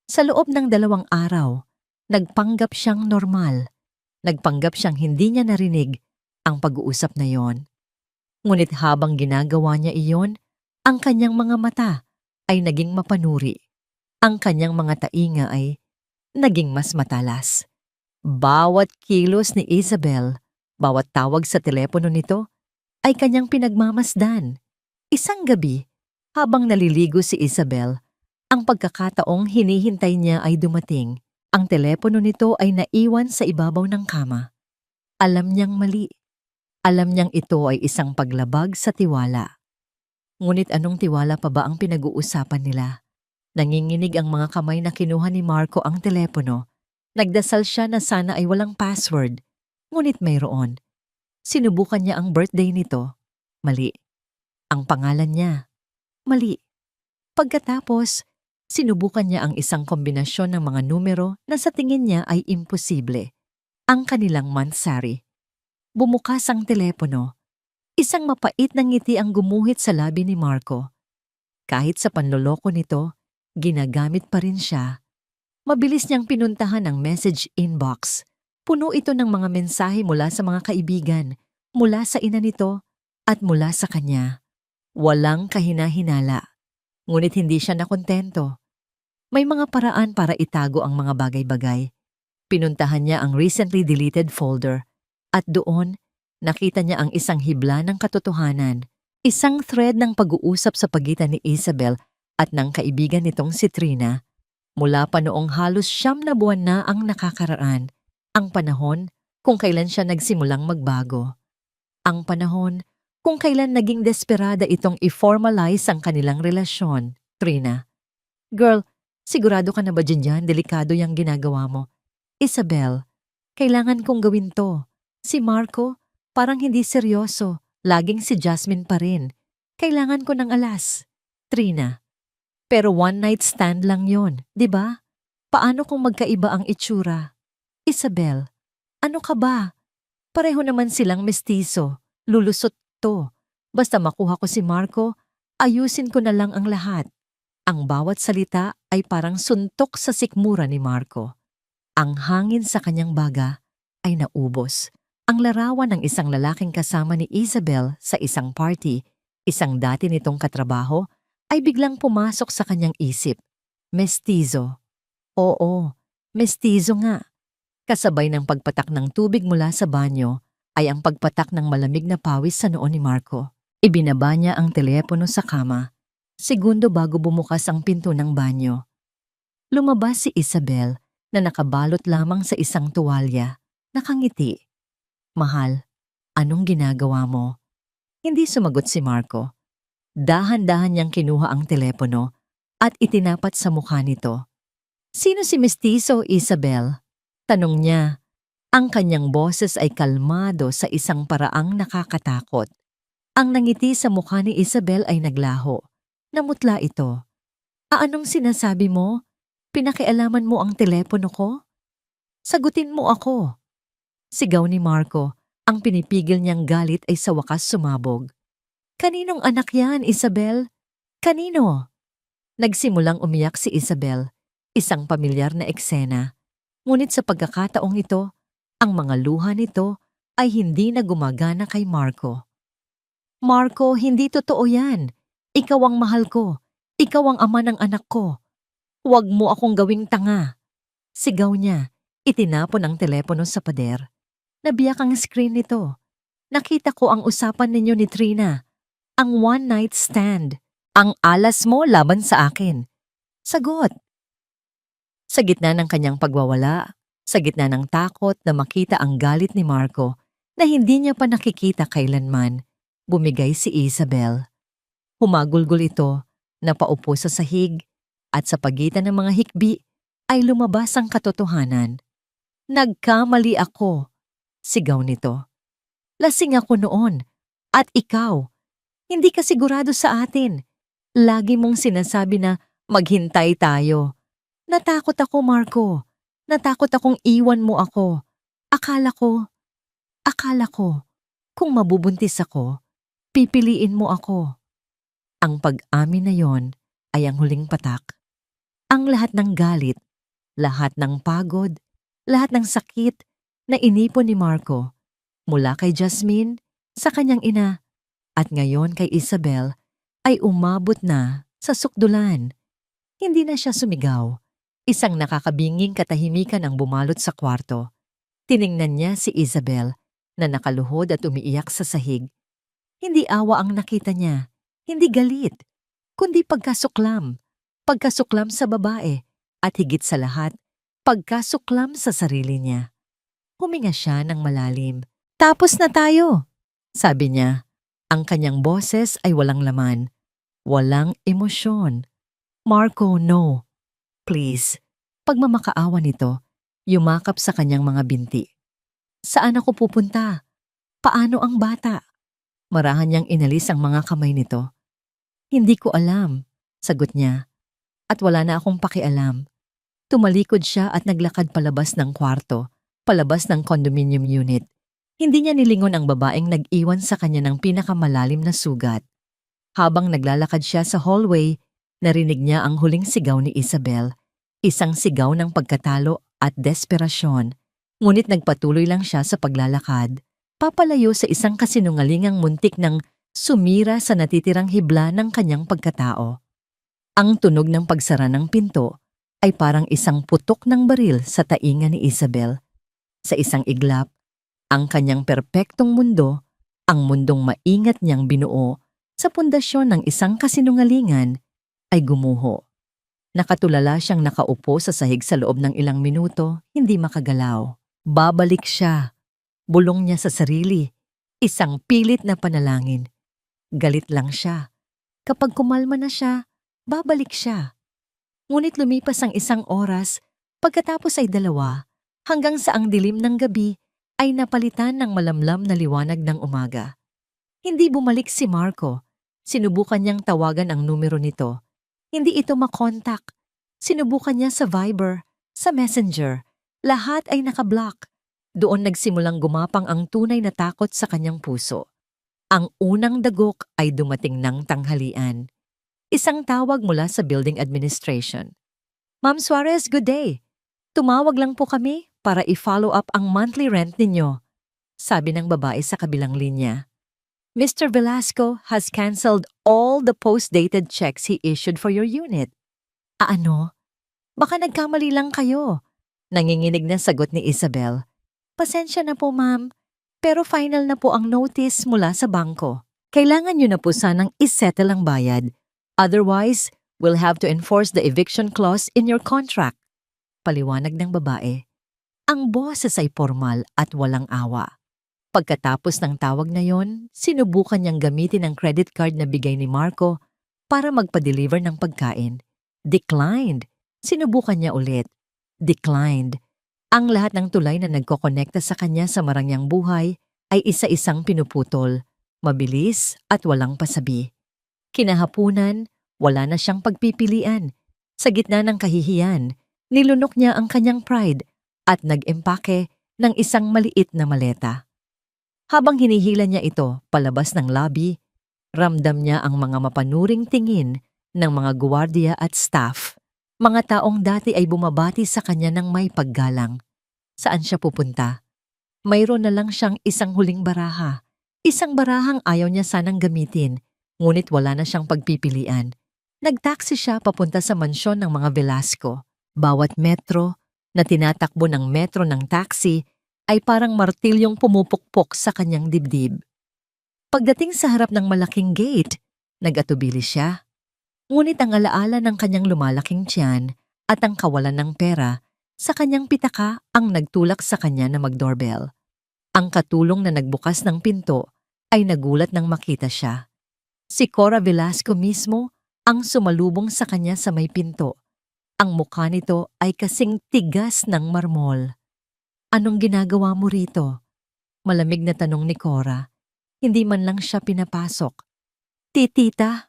Sa loob ng 2 araw, nagpanggap siyang normal. Nagpanggap siyang hindi niya narinig ang pag-uusap na yon. Ngunit habang ginagawa niya iyon, ang kanyang mga mata ay naging mapanuri. Ang kanyang mga tainga ay naging mas matalas. Bawat kilos ni Isabel, bawat tawag sa telepono nito, ay kanyang pinagmamasdan. Isang gabi, habang naliligo si Isabel, ang pagkakataong hinihintay niya ay dumating. Ang telepono nito ay naiwan sa ibabaw ng kama. Alam niyang mali. Alam niyang ito ay isang paglabag sa tiwala. Ngunit anong tiwala pa ba ang pinag-uusapan nila? Nanginginig ang mga kamay na kinuha ni Marco ang telepono. Nagdasal siya na sana ay walang password. Ngunit mayroon. Sinubukan niya ang birthday nito. Mali. Ang pangalan niya. Mali. Pagkatapos, sinubukan niya ang isang kombinasyon ng mga numero na sa tingin niya ay imposible. Ang kanilang mansari. Bumukas ang telepono. Isang mapait na ngiti ang gumuhit sa labi ni Marco. Kahit sa panloloko nito, ginagamit pa rin siya. Mabilis niyang pinuntahan ang message inbox. Puno ito ng mga mensahe mula sa mga kaibigan, mula sa ina nito, at mula sa kanya. Walang kahina-hinala. Ngunit hindi siya nakontento. May mga paraan para itago ang mga bagay-bagay. Pinuntahan niya ang recently deleted folder at doon nakita niya ang isang hibla ng katotohanan, isang thread ng pag-uusap sa pagitan ni Isabel at ng kaibigan nitong si Trina. Mula pa noong halos 9 na buwan na ang nakakaraan, ang panahon kung kailan siya nagsimulang magbago. Ang panahon kung kailan naging desperada itong i-formalize ang kanilang relasyon. Trina. Girl, sigurado ka na ba dyan? Delikado yung ginagawa mo. Isabel, kailangan kong gawin to. Si Marco, parang hindi seryoso. Laging si Jasmine pa rin. Kailangan ko ng alas. Trina. Pero one night stand lang yon, di ba? Paano kung magkaiba ang itsura? Isabel, ano ka ba? Pareho naman silang mestizo. Lulusot to. Basta makuha ko si Marco, ayusin ko na lang ang lahat. Ang bawat salita ay parang suntok sa sikmura ni Marco. Ang hangin sa kanyang baga ay naubos. Ang larawan ng isang lalaking kasama ni Isabel sa isang party, isang dati nitong katrabaho, ay biglang pumasok sa kanyang isip. Mestizo. Oo, mestizo nga. Kasabay ng pagpatak ng tubig mula sa banyo ay ang pagpatak ng malamig na pawis sa noo ni Marco. Ibinaba niya ang telepono sa kama. Segundo bago bumukas ang pinto ng banyo. Lumabas si Isabel na nakabalot lamang sa isang tuwalya. Nakangiti. Mahal, anong ginagawa mo? Hindi sumagot si Marco. Dahan-dahan niyang kinuha ang telepono at itinapat sa mukha nito. Sino si Mestizo, Isabel? Tanong niya. Ang kanyang boses ay kalmado sa isang paraang nakakatakot. Ang nangiti sa mukha ni Isabel ay naglaho. Namutla ito. Anong sinasabi mo? Pinakialaman mo ang telepono ko? Sagutin mo ako. Sigaw ni Marco. Ang pinipigil niyang galit ay sa wakas sumabog. Kaninong anak yan, Isabel? Kanino? Nagsimulang umiyak si Isabel. Isang pamilyar na eksena. Ngunit sa pagkakataong ito, ang mga luha nito ay hindi na gumagana kay Marco. Marco, hindi totoo yan. Ikaw ang mahal ko. Ikaw ang ama ng anak ko. Huwag mo akong gawing tanga. Sigaw niya. Itinapon ang telepono sa pader. Nabiyak ang screen nito. Nakita ko ang usapan ninyo ni Trina. Ang one night stand. Ang alas mo laban sa akin. Sagot. Sa gitna ng kanyang pagwawala, sa gitna ng takot na makita ang galit ni Marco na hindi niya pa nakikita kailanman, bumigay si Isabel. Humagulgol ito, napaupo sa sahig, at sa pagitan ng mga hikbi ay lumabas ang katotohanan. Nagkamali ako, sigaw nito. Lasing ako noon, at ikaw, hindi ka sigurado sa atin. Lagi mong sinasabi na maghintay tayo. Natakot ako, Marco. Natakot akong iwan mo ako. Akala ko, kung mabubuntis ako, pipiliin mo ako. Ang pag-amin na yon ay ang huling patak. Ang lahat ng galit, lahat ng pagod, lahat ng sakit na inipon ni Marco mula kay Jasmine sa kanyang ina at ngayon kay Isabel ay umabot na sa sukdulan. Hindi na siya sumigaw. Isang nakakabinging katahimikan ang bumalot sa kwarto. Tiningnan niya si Isabel na nakaluhod at umiiyak sa sahig. Hindi awa ang nakita niya, hindi galit, kundi pagkasuklam. Pagkasuklam sa babae at higit sa lahat, pagkasuklam sa sarili niya. Huminga siya ng malalim. Tapos na tayo, sabi niya. Ang kanyang boses ay walang laman, walang emosyon. Marco, no. Please. Pagmamakaawa nito, yumakap sa kanyang mga binti. Saan ako pupunta? Paano ang bata? Marahan niyang inalis ang mga kamay nito. Hindi ko alam, sagot niya. At wala na akong pakialam. Tumalikod siya at naglakad palabas ng kwarto, palabas ng condominium unit. Hindi niya nilingon ang babaeng nag-iwan sa kanya ng pinakamalalim na sugat. Habang naglalakad siya sa hallway, narinig niya ang huling sigaw ni Isabel. Isang sigaw ng pagkatalo at desperasyon. Ngunit nagpatuloy lang siya sa paglalakad, papalayo sa isang kasinungalingang muntik ng sumira sa natitirang hibla ng kanyang pagkatao. Ang tunog ng pagsara ng pinto ay parang isang putok ng baril sa tainga ni Isabel. Sa isang iglap, ang kanyang perpektong mundo, ang mundong maingat niyang binuo sa pundasyon ng isang kasinungalingan, ay gumuho. Nakatulala siyang nakaupo sa sahig sa loob ng ilang minuto, hindi makagalaw. Babalik siya. Bulong niya sa sarili. Isang pilit na panalangin. Galit lang siya. Kapag kumalma na siya, babalik siya. Ngunit lumipas ang isang oras, pagkatapos ay 2, hanggang sa ang dilim ng gabi ay napalitan ng malamlam na liwanag ng umaga. Hindi bumalik si Marco. Sinubukan niyang tawagan ang numero nito. Hindi ito makontak. Sinubukan niya sa Viber, sa Messenger. Lahat ay nakablock. Doon nagsimulang gumapang ang tunay na takot sa kanyang puso. Ang unang dagok ay dumating ng tanghalian. Isang tawag mula sa building administration. Ma'am Suarez, good day. Tumawag lang po kami para i-follow up ang monthly rent ninyo, sabi ng babae sa kabilang linya. Mr. Velasco has canceled all the post-dated checks he issued for your unit. Ano? Baka nagkamali lang kayo. Nanginginig na sagot ni Isabel. Pasensya na po, ma'am. Pero final na po ang notice mula sa bangko. Kailangan nyo na po sanang isettle ang bayad. Otherwise, we'll have to enforce the eviction clause in your contract. Paliwanag ng babae. Ang boses ay formal at walang awa. Pagkatapos ng tawag na yon, sinubukan niyang gamitin ang credit card na bigay ni Marco para magpa-deliver ng pagkain. Declined. Sinubukan niya ulit. Declined. Ang lahat ng tulay na nagkokonekta sa kanya sa marangyang buhay ay isa-isang pinuputol, mabilis at walang pasabi. Kinahapunan, wala na siyang pagpipilian. Sa gitna ng kahihiyan, nilunok niya ang kanyang pride at nag-empake ng isang maliit na maleta. Habang hinihila niya ito palabas ng lobby, ramdam niya ang mga mapanuring tingin ng mga guwardiya at staff. Mga taong dati ay bumabati sa kanya ng may paggalang. Saan siya pupunta? Mayroon na lang siyang isang huling baraha. Isang barahang ayaw niya sanang gamitin, ngunit wala na siyang pagpipilian. Nagtaksi siya papunta sa mansyon ng mga Velasco. Bawat metro na tinatakbo ng metro ng taxi ay parang martilyong pumupukpok sa kanyang dibdib. Pagdating sa harap ng malaking gate, nag-atubili siya. Ngunit ang alaala ng kanyang lumalaking tiyan at ang kawalan ng pera sa kanyang pitaka ang nagtulak sa kanya na mag-doorbell. Ang katulong na nagbukas ng pinto ay nagulat nang makita siya. Si Cora Velasco mismo ang sumalubong sa kanya sa may pinto. Ang mukha nito ay kasing tigas ng marmol. Anong ginagawa mo rito? Malamig na tanong ni Cora. Hindi man lang siya pinapasok. Tita?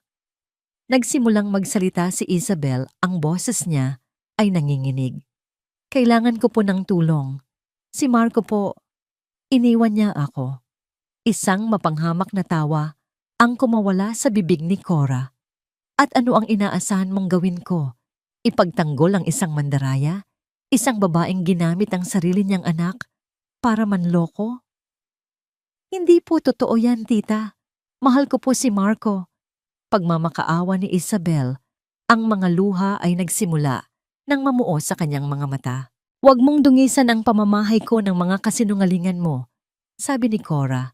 Nagsimulang magsalita si Isabel, ang boses niya ay nanginginig. Kailangan ko po ng tulong. Si Marco po, iniwan niya ako. Isang mapanghamak na tawa ang kumawala sa bibig ni Cora. At ano ang inaasahan mong gawin ko? Ipagtanggol ang isang mandaraya? Isang babaeng ginamit ang sarili niyang anak para manloko? Hindi po totoo yan, tita. Mahal ko po si Marco. Pagmamakaawa ni Isabel, ang mga luha ay nagsimula nang mamuo sa kanyang mga mata. Huwag mong dungisan ang pamamahay ko ng mga kasinungalingan mo, sabi ni Cora.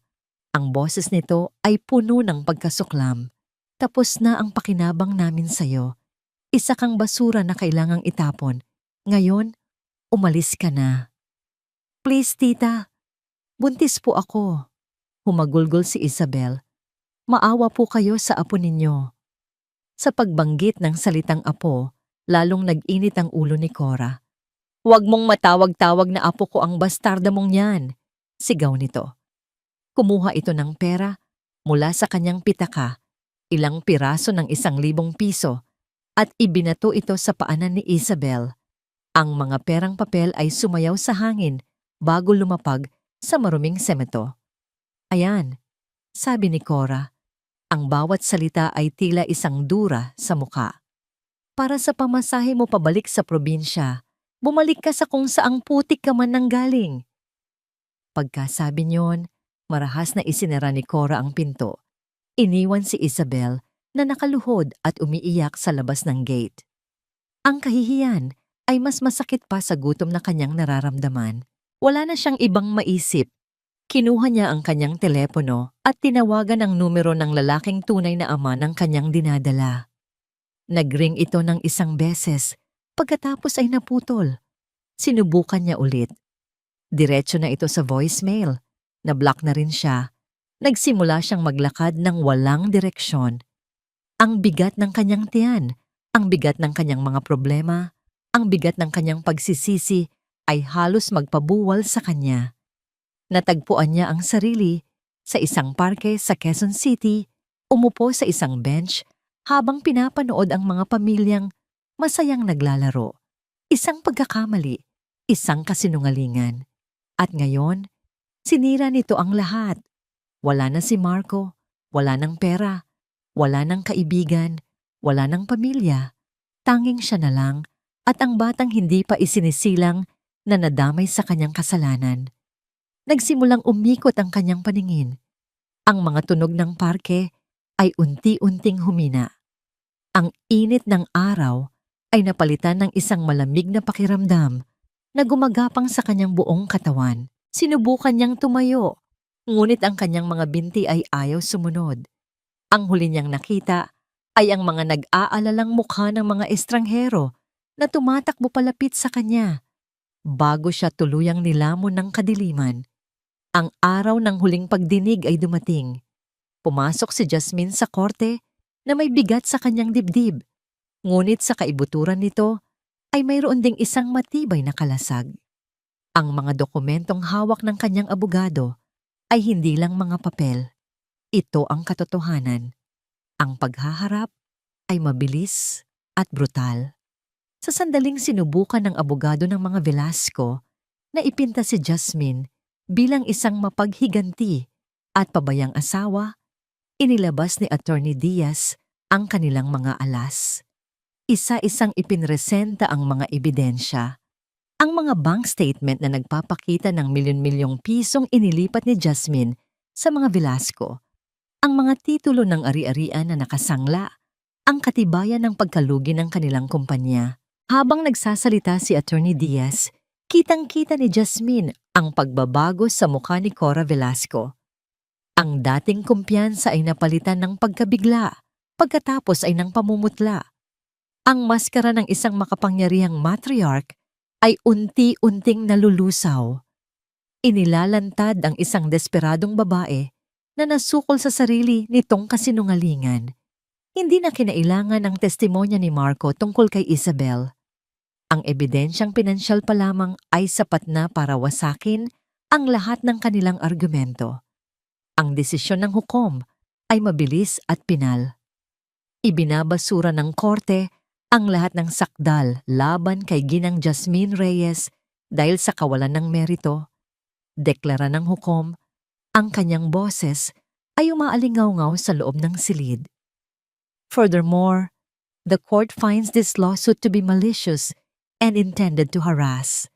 Ang boses nito ay puno ng pagkasuklam. Tapos na ang pakinabang namin sa'yo. Isa kang basura na kailangang itapon. Ngayon, umalis ka na. Please, tita. Buntis po ako. Humagulgol si Isabel. Maawa po kayo sa apo ninyo. Sa pagbanggit ng salitang apo, lalong nag-init ang ulo ni Cora. Huwag mong matawag-tawag na apo ko ang bastarda mong yan, sigaw nito. Kumuha ito ng pera mula sa kanyang pitaka, ilang piraso ng 1,000 piso, at ibinato ito sa paanan ni Isabel. Ang mga perang papel ay sumayaw sa hangin bago lumapag sa maruming semento. Ayan, sabi ni Cora. Ang bawat salita ay tila isang dura sa muka. Para sa pamasahe mo pabalik sa probinsya, bumalik ka sa kung saang putik ka man nanggaling. Pagkasabi niyon, marahas na isinara ni Cora ang pinto. Iniwan si Isabel na nakaluhod at umiiyak sa labas ng gate. Ang kahihiyan ay mas masakit pa sa gutom na kanyang nararamdaman. Wala na siyang ibang maisip. Kinuha niya ang kanyang telepono at tinawagan ang numero ng lalaking tunay na ama ng kanyang dinadala. Nagring ito ng 1 beses, pagkatapos ay naputol. Sinubukan niya ulit. Diretso na ito sa voicemail. Na-block na rin siya. Nagsimula siyang maglakad ng walang direksyon. Ang bigat ng kanyang tiyan, ang bigat ng kanyang mga problema, ang bigat ng kanyang pagsisisi ay halos magpabuwal sa kanya. Natagpuan niya ang sarili sa isang parke sa Quezon City, umupo sa isang bench habang pinapanood ang mga pamilyang masayang naglalaro. Isang pagkakamali, isang kasinungalingan. At ngayon, sinira nito ang lahat. Wala na si Marco, wala ng pera, wala ng kaibigan, wala ng pamilya. Tanging siya na lang at ang batang hindi pa isinisilang na nadamay sa kanyang kasalanan. Nagsimulang umikot ang kanyang paningin. Ang mga tunog ng parke ay unti-unting humina. Ang init ng araw ay napalitan ng isang malamig na pakiramdam na gumagapang sa kanyang buong katawan. Sinubukan niyang tumayo, ngunit ang kanyang mga binti ay ayaw sumunod. Ang huli niyang nakita ay ang mga nag-aalalang mukha ng mga estranghero na tumatakbo palapit sa kanya. Bago siya tuluyang nilamon ng kadiliman, ang araw ng huling pagdinig ay dumating. Pumasok si Jasmine sa korte na may bigat sa kanyang dibdib. Ngunit sa kaibuturan nito ay mayroon ding isang matibay na kalasag. Ang mga dokumentong hawak ng kanyang abogado ay hindi lang mga papel. Ito ang katotohanan. Ang paghaharap ay mabilis at brutal. Sa sandaling sinubukan ng abogado ng mga Velasco na ipinta si Jasmine bilang isang mapaghiganti at pabayang asawa, inilabas ni Attorney Diaz ang kanilang mga alas. Isa-isang ipinresenta ang mga ebidensya. Ang mga bank statement na nagpapakita ng milyon-milyong pisong inilipat ni Jasmine sa mga Velasco, ang mga titulo ng ari-arian na nakasangla, ang katibayan ng pagkalugi ng kanilang kumpanya. Habang nagsasalita si Attorney Diaz, kitang-kita ni Jasmine ang pagbabago sa mukha ni Cora Velasco. Ang dating kumpiyansa ay napalitan ng pagkabigla, pagkatapos ay ng pamumutla. Ang maskara ng isang makapangyarihang matriarch ay unti-unting nalulusaw. Inilalantad ang isang desperadong babae na nasukol sa sarili nitong kasinungalingan. Hindi na kinailangan ang testimonya ni Marco tungkol kay Isabel. Ang ebidensyang pinansyal pa lamang ay sapat na para wasakin ang lahat ng kanilang argumento. Ang desisyon ng hukom ay mabilis at pinal. Ibinabasura ng korte ang lahat ng sakdal laban kay Ginang Jasmine Reyes dahil sa kawalan ng merito. Deklara ng hukom, ang kanyang boses ay umaalingaw-ngaw sa loob ng silid. Furthermore, the court finds this lawsuit to be malicious and intended to harass.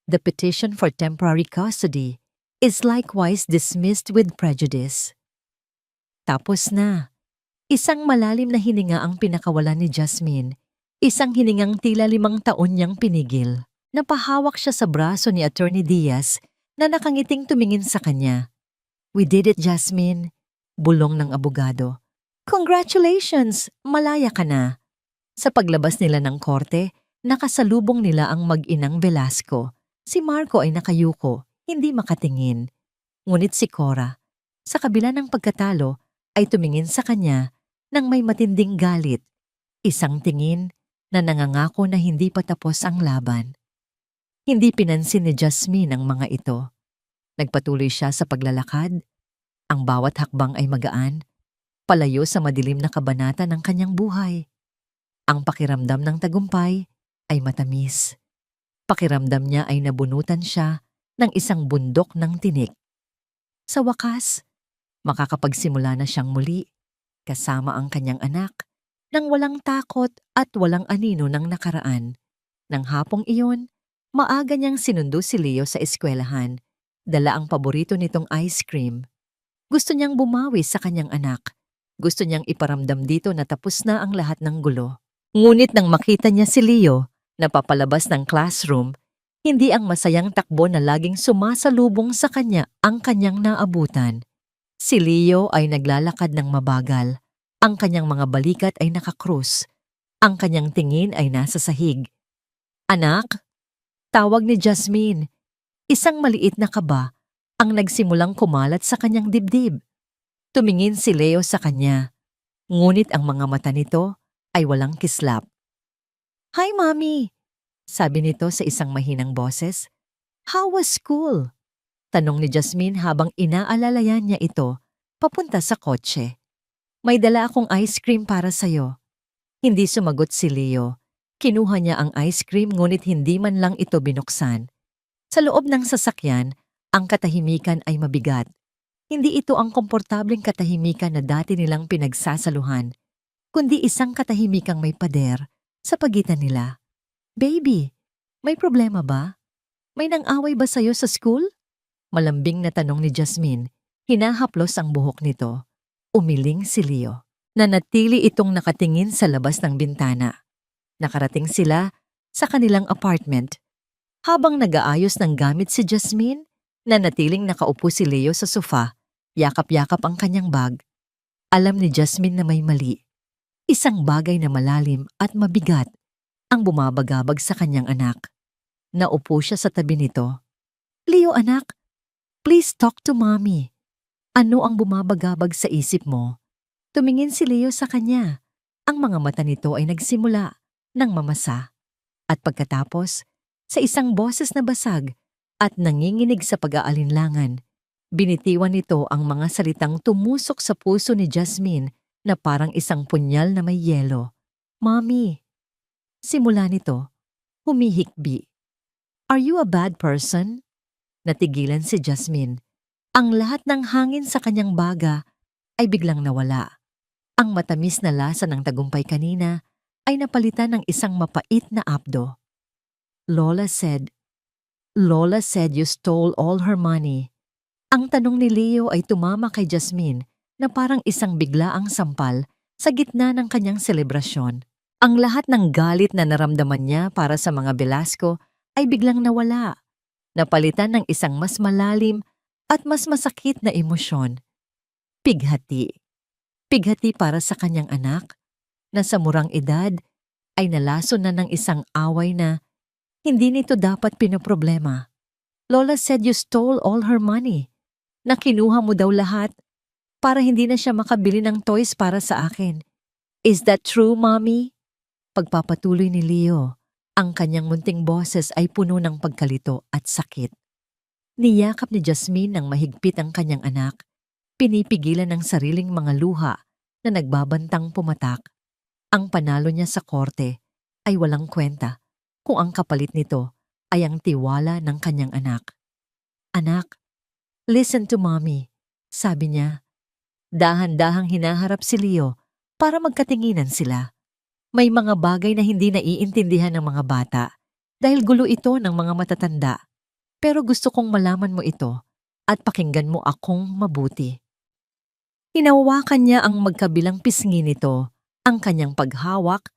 The petition for temporary custody is likewise dismissed with prejudice. Tapos na. Isang malalim na hininga ang pinakawalan ni Jasmine. Isang hiningang tila 5 taon niyang pinigil. Napahawak siya sa braso ni Attorney Diaz na nakangiting tumingin sa kanya. "We did it, Jasmine," bulong ng abogado. "Congratulations! Malaya ka na." Sa paglabas nila ng korte, nakasalubong nila ang mag-inang Velasco. Si Marco ay nakayuko, hindi makatingin. Ngunit si Cora, sa kabila ng pagkatalo, ay tumingin sa kanya nang may matinding galit. Isang tingin na nangangako na hindi pa tapos ang laban. Hindi pinansin ni Jasmine ang mga ito. Nagpatuloy siya sa paglalakad. Ang bawat hakbang ay magaan, palayo sa madilim na kabanata ng kanyang buhay. Ang pakiramdam ng tagumpay ay matamis. Pakiramdam niya ay nabunutan siya ng isang bundok ng tinik. Sa wakas, makakapagsimula na siyang muli, kasama ang kanyang anak, nang walang takot at walang anino ng nakaraan. Nang hapong iyon, maaga niyang sinundo si Leo sa eskwelahan, dala ang paborito nitong ice cream. Gusto niyang bumawi sa kanyang anak. Gusto niyang iparamdam dito na tapos na ang lahat ng gulo. Ngunit nang makita niya si Leo na papalabas ng classroom, hindi ang masayang takbo na laging sumasalubong sa kanya ang kanyang naabutan. Si Leo ay naglalakad ng mabagal. Ang kanyang mga balikat ay nakakrus. Ang kanyang tingin ay nasa sahig. "Anak?" Tawag ni Jasmine. Isang maliit na kaba ang nagsimulang kumalat sa kanyang dibdib. Tumingin si Leo sa kanya. Ngunit ang mga mata nito ay walang kislap. "Hi, Mommy," sabi nito sa isang mahinang boses. "How was school?" Tanong ni Jasmine habang inaalalayan niya ito papunta sa kotse. "May dala akong ice cream para sa'yo." Hindi sumagot si Leo. Kinuha niya ang ice cream ngunit hindi man lang ito binuksan. Sa loob ng sasakyan, ang katahimikan ay mabigat. Hindi ito ang komportableng katahimikan na dati nilang pinagsasaluhan, kundi isang katahimikang may pader sa pagitan nila. "Baby, may problema ba? May nang-away ba sa'yo sa school?" Malambing na tanong ni Jasmine. Hinahaplos ang buhok nito. Umiling si Leo. Nanatili itong nakatingin sa labas ng bintana. Nakarating sila sa kanilang apartment. Habang nag-aayos ng gamit si Jasmine, nanatiling nakaupo si Leo sa sofa, yakap-yakap ang kanyang bag. Alam ni Jasmine na may mali. Isang bagay na malalim at mabigat ang bumabagabag sa kanyang anak. Naupo siya sa tabi nito. "Leo, anak, please talk to Mommy. Ano ang bumabagabag sa isip mo?" Tumingin si Leo sa kanya. Ang mga mata nito ay nagsimula ng mamasa. At pagkatapos, sa isang boses na basag at nanginginig sa pag-aalinlangan, binitiwan nito ang mga salitang tumusok sa puso ni Jasmine na parang isang punyal na may yelo. "Mommy." Simula nito, humihikbi. "Are you a bad person?" Natigilan si Jasmine. Ang lahat ng hangin sa kanyang baga ay biglang nawala. Ang matamis na lasa ng tagumpay kanina ay napalitan ng isang mapait na apdo. Lola said you stole all her money." Ang tanong ni Leo ay tumama kay Jasmine na parang isang biglaang sampal sa gitna ng kanyang selebrasyon. Ang lahat ng galit na naramdaman niya para sa mga Velasco ay biglang nawala. Napalitan ng isang mas malalim at mas masakit na emosyon. Pighati. Pighati para sa kanyang anak na sa murang edad ay nalason na ng isang away na hindi nito dapat pinoproblema. "Lola said you stole all her money. Na kinuha mo daw lahat para hindi na siya makabili ng toys para sa akin. Is that true, Mommy?" Pagpapatuloy ni Leo, ang kanyang munting boses ay puno ng pagkalito at sakit. Niyakap ni Jasmine ng mahigpit ang kanyang anak, pinipigilan ng sariling mga luha na nagbabantang pumatak. Ang panalo niya sa korte ay walang kwenta kung ang kapalit nito ay ang tiwala ng kanyang anak. "Anak, listen to mommy," sabi niya. Dahan-dahang hinaharap si Leo para magkatinginan sila. May mga bagay na hindi naiintindihan ng mga bata dahil gulo ito ng mga matatanda. Pero gusto kong malaman mo ito at pakinggan mo akong mabuti. Hinawakan niya ang magkabilang pisngi nito. Ang kanyang paghawak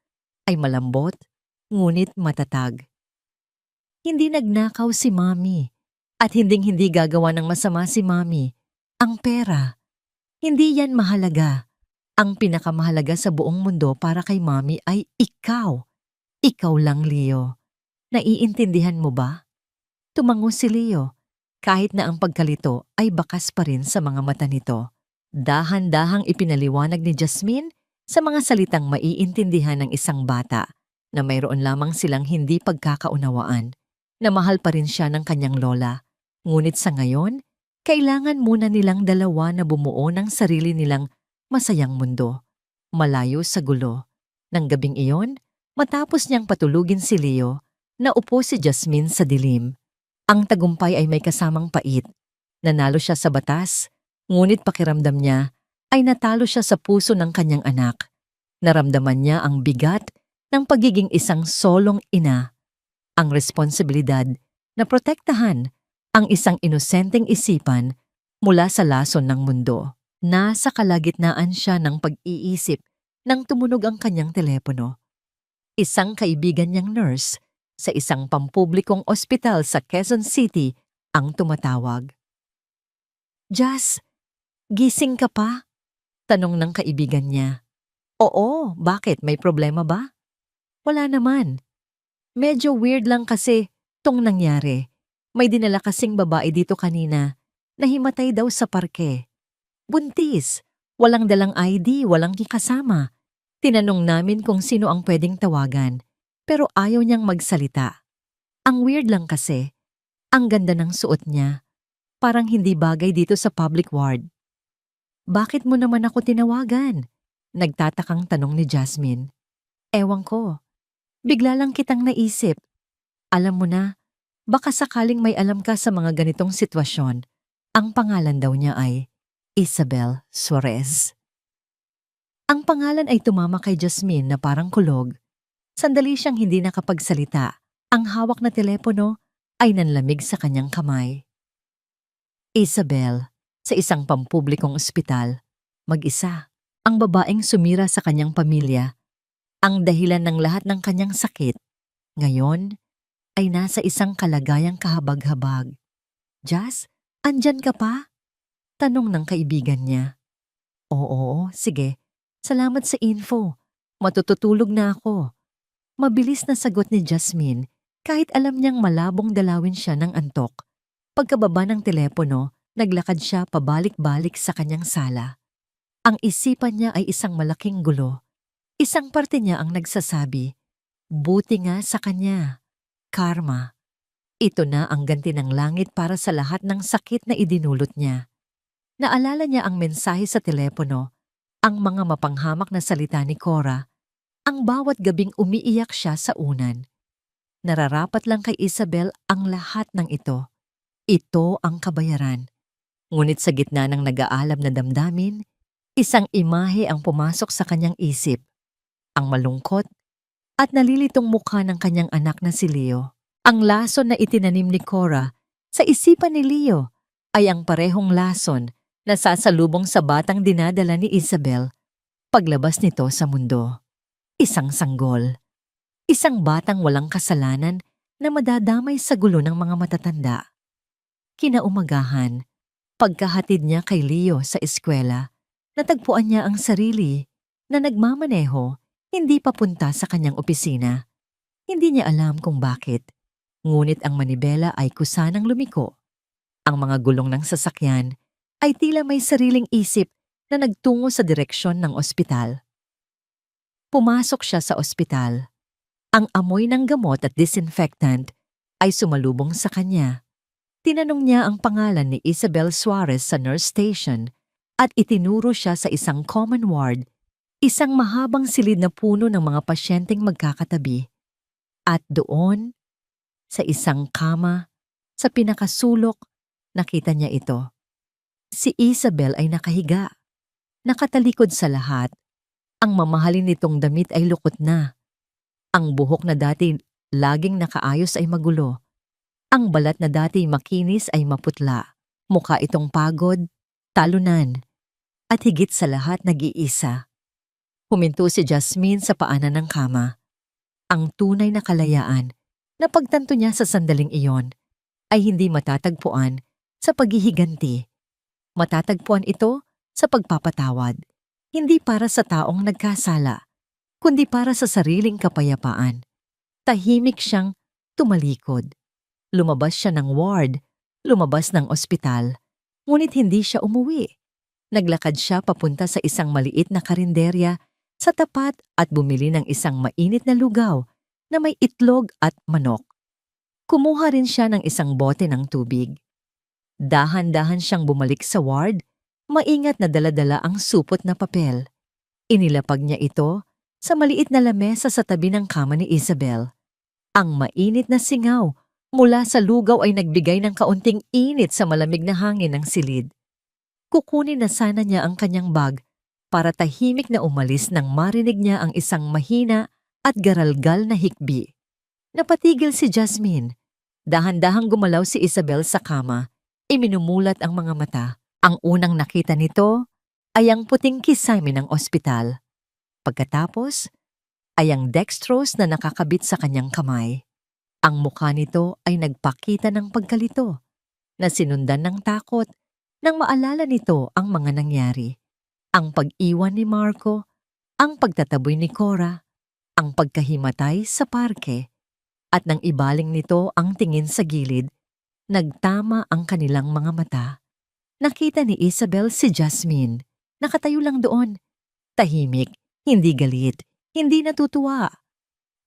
ay malambot, ngunit matatag. Hindi nagnakaw si Mami at hinding-hindi gagawa ng masama si Mami. Ang pera, hindi yan mahalaga. Ang pinakamahalaga sa buong mundo para kay Mami ay ikaw. Ikaw lang, Leo. Naiintindihan mo ba? Tumango si Leo, kahit na ang pagkalito ay bakas pa rin sa mga mata nito. Dahan-dahang ipinaliwanag ni Jasmine sa mga salitang maiintindihan ng isang bata na mayroon lamang silang hindi pagkakaunawaan, na mahal pa rin siya ng kanyang lola. Ngunit sa ngayon, kailangan muna nilang dalawa na bumuo ng sarili nilang masayang mundo, malayo sa gulo. Nang gabing iyon, matapos niyang patulugin si Leo, naupo si Jasmine sa dilim. Ang tagumpay ay may kasamang pait. Nanalo siya sa batas, ngunit pakiramdam niya ay natalo siya sa puso ng kanyang anak. Naramdaman niya ang bigat ng pagiging isang solong ina, ang responsibilidad na protektahan ang isang inosenteng isipan mula sa lason ng mundo. Nasa kalagitnaan siya ng pag-iisip nang tumunog ang kanyang telepono. Isang kaibigan niyang nurse sa isang pampublikong ospital sa Quezon City ang tumatawag. "Jas, gising ka pa?" tanong ng kaibigan niya. "Oo, bakit? May problema ba?" "Wala naman. Medyo weird lang kasi tong nangyari. May dinala kasing babae dito kanina na himatay daw sa parke. Buntis, walang dalang ID, walang kasama. Tinanong namin kung sino ang pwedeng tawagan, pero ayaw niyang magsalita. Ang weird lang kasi, ang ganda ng suot niya. Parang hindi bagay dito sa public ward." "Bakit mo naman ako tinawagan?" nagtatakang tanong ni Jasmine. "Ewan ko. Bigla lang kitang naisip. Alam mo na, baka sakaling may alam ka sa mga ganitong sitwasyon." Ang pangalan daw niya ay Isabel Suarez. Ang pangalan ay tumama kay Jasmine na parang kulog. Sandali siyang hindi nakapagsalita. Ang hawak na telepono ay nanlamig sa kanyang kamay. Isabel, sa isang pampublikong ospital, mag-isa, ang babaeng sumira sa kanyang pamilya, ang dahilan ng lahat ng kanyang sakit, ngayon ay nasa isang kalagayang kahabag-habag. "Jas, andyan ka pa?" tanong ng kaibigan niya. "Oo, sige. Salamat sa info. Matututulog na ako." Mabilis na sagot ni Jasmine kahit alam niyang malabong dalawin siya ng antok. Pagkababa ng telepono, naglakad siya pabalik-balik sa kanyang sala. Ang isipan niya ay isang malaking gulo. Isang parte niya ang nagsasabi, buti nga sa kanya. Karma. Ito na ang ganti ng langit para sa lahat ng sakit na idinulot niya. Naalala niya ang mensahe sa telepono, ang mga mapanghamak na salita ni Cora, ang bawat gabing umiiyak siya sa unan. Nararapat lang kay Isabel ang lahat ng ito. Ito ang kabayaran. Ngunit sa gitna ng nag-aalab na damdamin, isang imahe ang pumasok sa kanyang isip. Ang malungkot at nalilitong mukha ng kanyang anak na si Leo. Ang lason na itinanim ni Cora sa isipan ni Leo ay ang parehong lason na sasalubong sa batang dinadala ni Isabel paglabas nito sa mundo. Isang sanggol. Isang batang walang kasalanan na madadamay sa gulo ng mga matatanda. Kinaumagahan, pagkahatid niya kay Leo sa eskwela, natagpuan niya ang sarili na nagmamaneho hindi papunta sa kanyang opisina. Hindi niya alam kung bakit, ngunit ang manibela ay kusanang lumiko. Ang mga gulong ng sasakyan ay tila may sariling isip na nagtungo sa direksyon ng ospital. Pumasok siya sa ospital. Ang amoy ng gamot at disinfectant ay sumalubong sa kanya. Tinanong niya ang pangalan ni Isabel Suarez sa nurse station at itinuro siya sa isang common ward Isang mahabang silid na puno ng mga pasyenteng magkakatabi. At doon, sa isang kama, sa pinakasulok, nakita niya ito. Si Isabel ay nakahiga, nakatalikod sa lahat. Ang mamahalin nitong damit ay lukot na. Ang buhok na dati laging nakaayos ay magulo. Ang balat na dati makinis ay maputla. Mukha itong pagod, talunan, at higit sa lahat nag-iisa. Huminto si Jasmine sa paanan ng kama. Ang tunay na kalayaan na pagtanto niya sa sandaling iyon ay hindi matatagpuan sa paghihiganti. Matatagpuan ito sa pagpapatawad, hindi para sa taong nagkasala, kundi para sa sariling kapayapaan. Tahimik siyang tumalikod. Lumabas siya ng ward, lumabas ng ospital, ngunit hindi siya umuwi. Naglakad siya papunta sa isang maliit na karinderya sa tapat at bumili ng isang mainit na lugaw na may itlog at manok. Kumuha rin siya ng isang bote ng tubig. Dahan-dahan siyang bumalik sa ward, maingat na dala-dala ang supot na papel. Inilapag niya ito sa maliit na lamesa sa tabi ng kama ni Isabel. Ang mainit na singaw mula sa lugaw ay nagbigay ng kaunting init sa malamig na hangin ng silid. Kukunin na sana niya ang kanyang bag para tahimik na umalis nang marinig niya ang isang mahina at garalgal na hikbi. Napatigil si Jasmine. Dahan-dahang gumalaw si Isabel sa kama. Iminumulat ang mga mata. Ang unang nakita nito ay ang puting kisame ng ospital. Pagkatapos ay ang dextrose na nakakabit sa kanyang kamay. Ang mukha nito ay nagpakita ng pagkalito na sinundan ng takot nang maalala nito ang mga nangyari. Ang pag-iwan ni Marco, ang pagtataboy ni Cora, ang pagkahimatay sa parke, at nang ibaling nito ang tingin sa gilid, nagtama ang kanilang mga mata. Nakita ni Isabel si Jasmine, nakatayo lang doon. Tahimik, hindi galit, hindi natutuwa.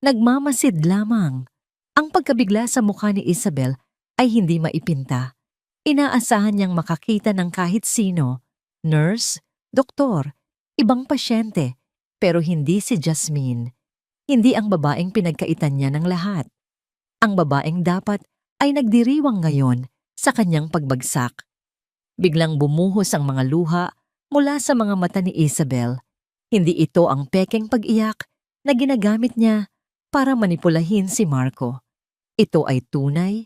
Nagmamasid lamang. Ang pagkabigla sa mukha ni Isabel ay hindi maipinta. Inaasahan niyang makakita ng kahit sino, nurse, doktor, ibang pasyente, pero hindi si Jasmine. Hindi ang babaeng pinagkaitan niya ng lahat. Ang babaeng dapat ay nagdiriwang ngayon sa kanyang pagbagsak. Biglang bumuhos ang mga luha mula sa mga mata ni Isabel. Hindi ito ang pekeng pag-iyak na ginagamit niya para manipulahin si Marco. Ito ay tunay,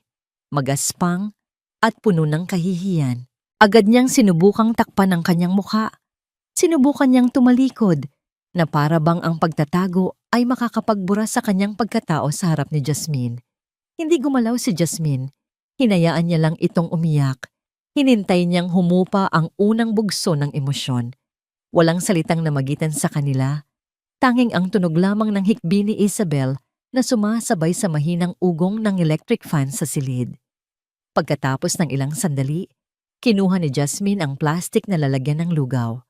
magaspang, at puno ng kahihiyan. Agad niyang sinubukang takpan ang kanyang mukha. Sinubukan niyang tumalikod na para bang ang pagtatago ay makakapagbura sa kanyang pagkatao sa harap ni Jasmine. Hindi gumalaw si Jasmine. Hinayaan niya lang itong umiyak. Hinintay niyang humupa ang unang bugso ng emosyon. Walang salitang namagitan sa kanila. Tanging ang tunog lamang ng hikbi ni Isabel na sumasabay sa mahinang ugong ng electric fan sa silid. Pagkatapos ng ilang sandali, kinuha ni Jasmine ang plastik na lalagyan ng lugaw.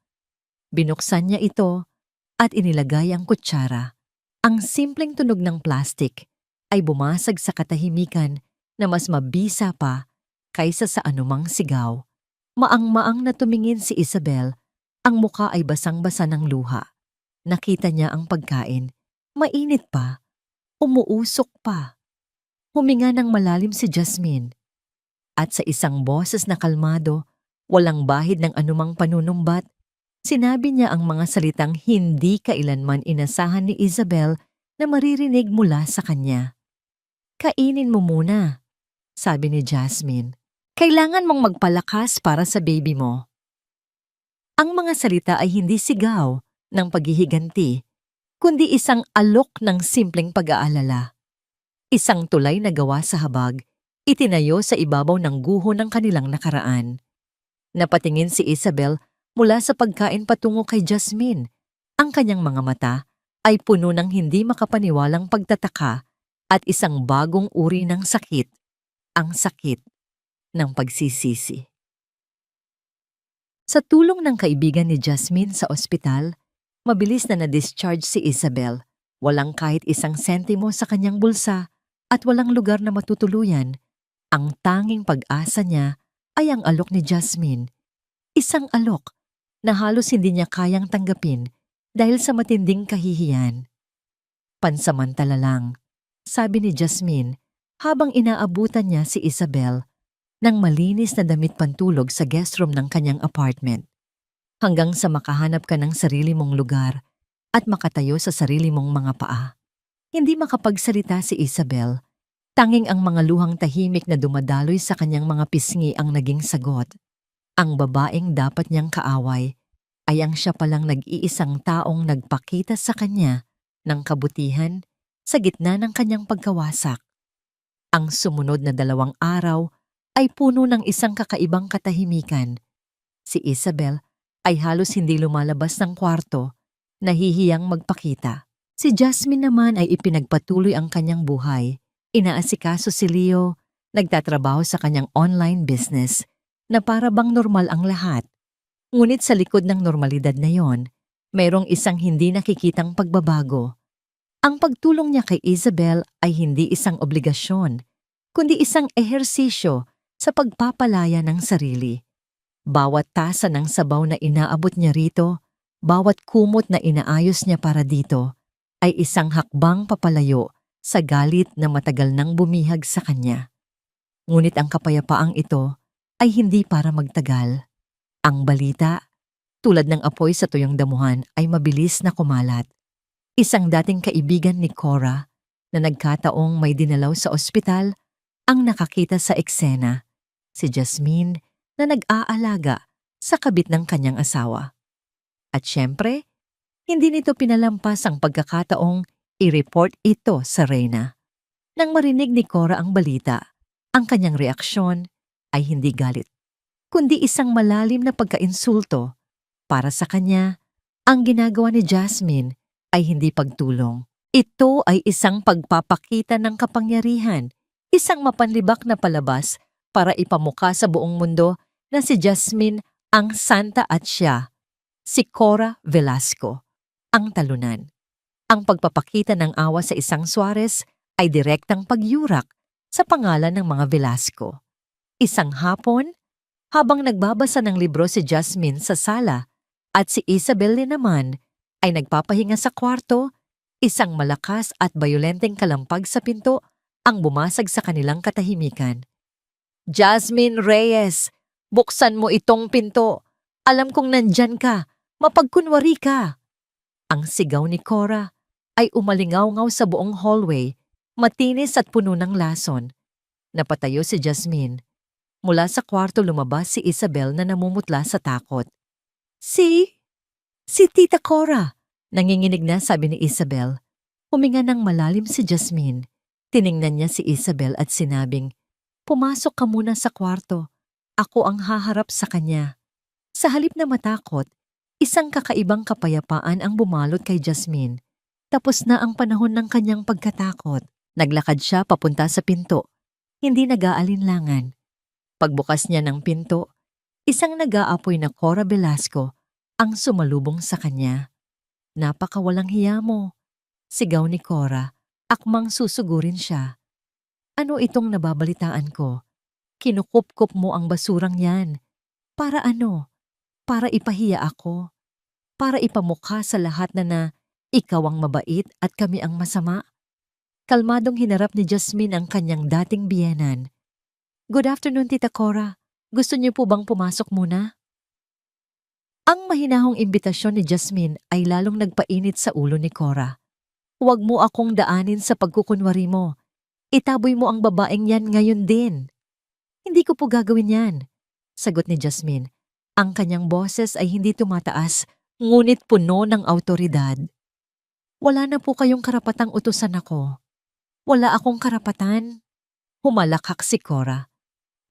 Binuksan niya ito at inilagay ang kutsara. Ang simpleng tunog ng plastik ay bumasag sa katahimikan na mas mabisa pa kaysa sa anumang sigaw. Maang-maang na tumingin si Isabel, ang mukha ay basang-basa ng luha. Nakita niya ang pagkain, mainit pa, umuusok pa. Huminga ng malalim si Jasmine. At sa isang boses na kalmado, walang bahid ng anumang panunumbat, sinabi niya ang mga salitang hindi kailanman inasahan ni Isabel na maririnig mula sa kanya. "Kainin mo muna," sabi ni Jasmine. "Kailangan mong magpalakas para sa baby mo." Ang mga salita ay hindi sigaw ng paghihiganti, kundi isang alok ng simpleng pag-aalala. Isang tulay na gawa sa habag, itinayo sa ibabaw ng guho ng kanilang nakaraan. Napatingin si Isabel mula sa pagkain patungo kay Jasmine. Ang kanyang mga mata ay puno ng hindi makapaniwalang pagtataka at isang bagong uri ng sakit, ang sakit ng pagsisisi. Sa tulong ng kaibigan ni Jasmine sa ospital, mabilis na na-discharge si Isabel. Walang kahit isang sentimo sa kanyang bulsa at walang lugar na matutuluyan. Ang tanging pag-asa niya ay ang alok ni Jasmine. Isang alok na halos hindi niya kayang tanggapin dahil sa matinding kahihiyan. Pansamantala lang, sabi ni Jasmine habang inaabutan niya si Isabel ng malinis na damit pantulog sa guest room ng kanyang apartment. Hanggang sa makahanap ka ng sarili mong lugar at makatayo sa sarili mong mga paa. Hindi makapagsalita si Isabel. Tanging ang mga luhang tahimik na dumadaloy sa kanyang mga pisngi ang naging sagot. Ang babaeng dapat niyang kaaway ay ang siya palang nag-iisang taong nagpakita sa kanya ng kabutihan sa gitna ng kanyang pagkawasak. Ang sumunod na 2 araw ay puno ng isang kakaibang katahimikan. Si Isabel ay halos hindi lumalabas ng kwarto, nahihiyang magpakita. Si Jasmine naman ay ipinagpatuloy ang kanyang buhay. Inaasikaso si Leo, nagtatrabaho sa kanyang online business na para bang normal ang lahat. Ngunit sa likod ng normalidad na yon, mayroong isang hindi nakikitang pagbabago. Ang pagtulong niya kay Isabel ay hindi isang obligasyon, kundi isang ehersisyo sa pagpapalaya ng sarili. Bawat tasa ng sabaw na inaabot niya rito, bawat kumot na inaayos niya para dito, ay isang hakbang papalayo sa galit na matagal nang bumihag sa kanya. Ngunit ang kapayapaang ito ay hindi para magtagal. Ang balita, tulad ng apoy sa tuyong damuhan, ay mabilis na kumalat. Isang dating kaibigan ni Cora na nagkataong may dinalaw sa ospital ang nakakita sa eksena, si Jasmine na nag-aalaga sa kabit ng kanyang asawa. At syempre, hindi nito pinalampas ang pagkakataong i-report ito sa Reyna. Nang marinig ni Cora ang balita, ang kanyang reaksyon ay hindi galit, kundi isang malalim na pagkainsulto. Para sa kanya, ang ginagawa ni Jasmine ay hindi pagtulong. Ito ay isang pagpapakita ng kapangyarihan, isang mapanlibak na palabas para ipamukha sa buong mundo na si Jasmine ang santa at siya, si Cora Velasco, ang talunan. Ang pagpapakita ng awa sa isang Suarez ay direktang pagyurak sa pangalan ng mga Velasco. Isang hapon, habang nagbabasa ng libro si Jasmine sa sala at si Isabel naman ay nagpapahinga sa kwarto, isang malakas at bayolenteng kalampag sa pinto ang bumasag sa kanilang katahimikan. "Jasmine Reyes, buksan mo itong pinto. Alam kong nandyan ka. Mapagkunwari ka." Ang sigaw ni Cora ay umalingaw-ngaw sa buong hallway, matinis at puno ng lason. Napatayo si Jasmine. Mula sa kwarto lumabas si Isabel na namumutla sa takot. Si Tita Cora," nanginginig na sabi ni Isabel. Huminga ng malalim si Jasmine. Tiningnan niya si Isabel at sinabing, "Pumasok ka muna sa kwarto. Ako ang haharap sa kanya." Sa halip na matakot, isang kakaibang kapayapaan ang bumalot kay Jasmine. Tapos na ang panahon ng kanyang pagkatakot. Naglakad siya papunta sa pinto, hindi nag-aalinlangan. Pagbukas niya ng pinto, isang nag-aapoy na Cora Velasco ang sumalubong sa kanya. "Napakawalang hiya mo," sigaw ni Cora, akmang susugurin siya. "Ano itong nababalitaan ko? Kinukup-kup mo ang basurang yan. Para ano? Para ipahiya ako? Para ipamukha sa lahat na ikaw ang mabait at kami ang masama?" Kalmadong hinarap ni Jasmine ang kanyang dating biyenan. "Good afternoon, Tita Cora. Gusto niyo po bang pumasok muna?" Ang mahinahong imbitasyon ni Jasmine ay lalong nagpainit sa ulo ni Cora. "Huwag mo akong daanin sa pagkukunwari mo. Itaboy mo ang babaeng yan ngayon din." "Hindi ko po gagawin yan," sagot ni Jasmine. Ang kanyang boses ay hindi tumataas, ngunit puno ng awtoridad. "Wala na po kayong karapatang utusan ako." "Wala akong karapatan," humalakhak si Cora.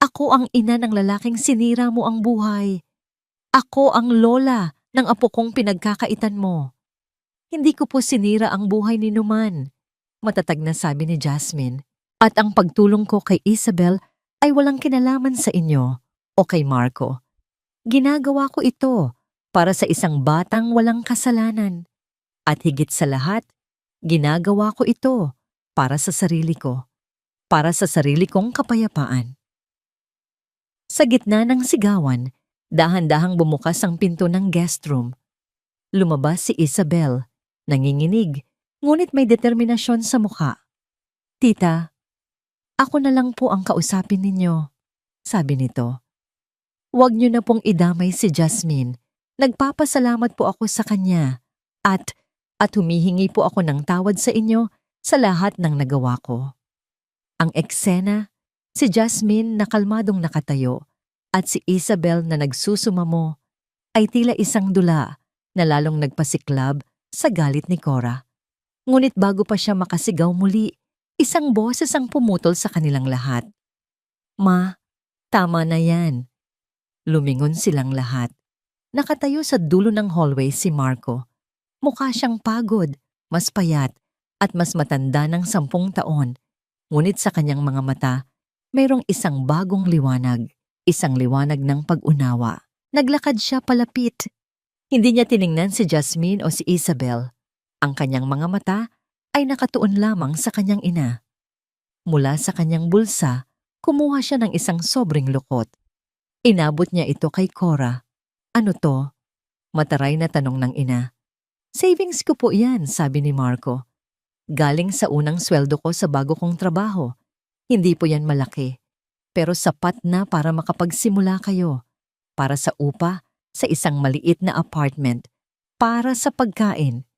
"Ako ang ina ng lalaking sinira mo ang buhay. Ako ang lola ng apo kong pinagkakaitan mo. Hindi ko po sinira ang buhay ni Numan," matatag na sabi ni Jasmine. "At ang pagtulong ko kay Isabel ay walang kinalaman sa inyo o kay Marco. Ginagawa ko ito para sa isang batang walang kasalanan. At higit sa lahat, ginagawa ko ito para sa sarili ko. Para sa sarili kong kapayapaan." Sa gitna ng sigawan, dahan-dahang bumukas ang pinto ng guest room. Lumabas si Isabel, nanginginig, ngunit may determinasyon sa mukha. "Tita, ako na lang po ang kausapin ninyo," sabi nito. "Huwag niyo na pong idamay si Jasmine. Nagpapasalamat po ako sa kanya at humihingi po ako ng tawad sa inyo sa lahat ng nagawa ko." Ang eksena, si Jasmine na kalmadong nakatayo at si Isabel na nagsusumamo ay tila isang dula na lalong nagpasiklab sa galit ni Cora. Ngunit bago pa siya makasigaw muli, isang boses ang pumutol sa kanilang lahat. "Ma, tama na yan." Lumingon silang lahat. Nakatayo sa dulo ng hallway si Marco. Mukha siyang pagod, mas payat, at mas matanda ng 10 taon. Ngunit sa kanyang mga mata, mayroong isang bagong liwanag, isang liwanag ng pag-unawa. Naglakad siya palapit. Hindi niya tiningnan si Jasmine o si Isabel. Ang kanyang mga mata ay nakatuon lamang sa kanyang ina. Mula sa kanyang bulsa, kumuha siya ng isang sobrang lukot. Inabot niya ito kay Cora. "Ano to?" Mataray na tanong ng ina. "Savings ko po yan," sabi ni Marco. "Galing sa unang sweldo ko sa bago kong trabaho. Hindi po yan malaki, pero sapat na para makapagsimula kayo. Para sa upa, sa isang maliit na apartment, para sa pagkain."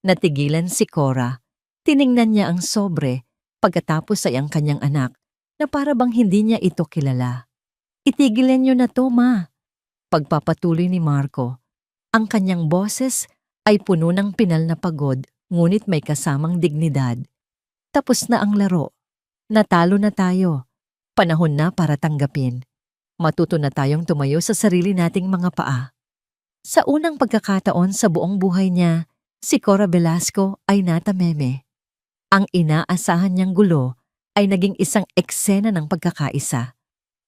Natigilan si Cora. Tiningnan niya ang sobre, pagkatapos ay ang kanyang anak na para bang hindi niya ito kilala. "Itigilan niyo na to, ma." Pagpapatuloy ni Marco. Ang kanyang boses ay puno ng pinal na pagod, ngunit may kasamang dignidad. "Tapos na ang laro. Natalo na tayo. Panahon na para tanggapin. Matuto na tayong tumayo sa sarili nating mga paa." Sa unang pagkakataon sa buong buhay niya, si Cora Velasco ay natameme. Ang inaasahan niyang gulo ay naging isang eksena ng pagkakaisa.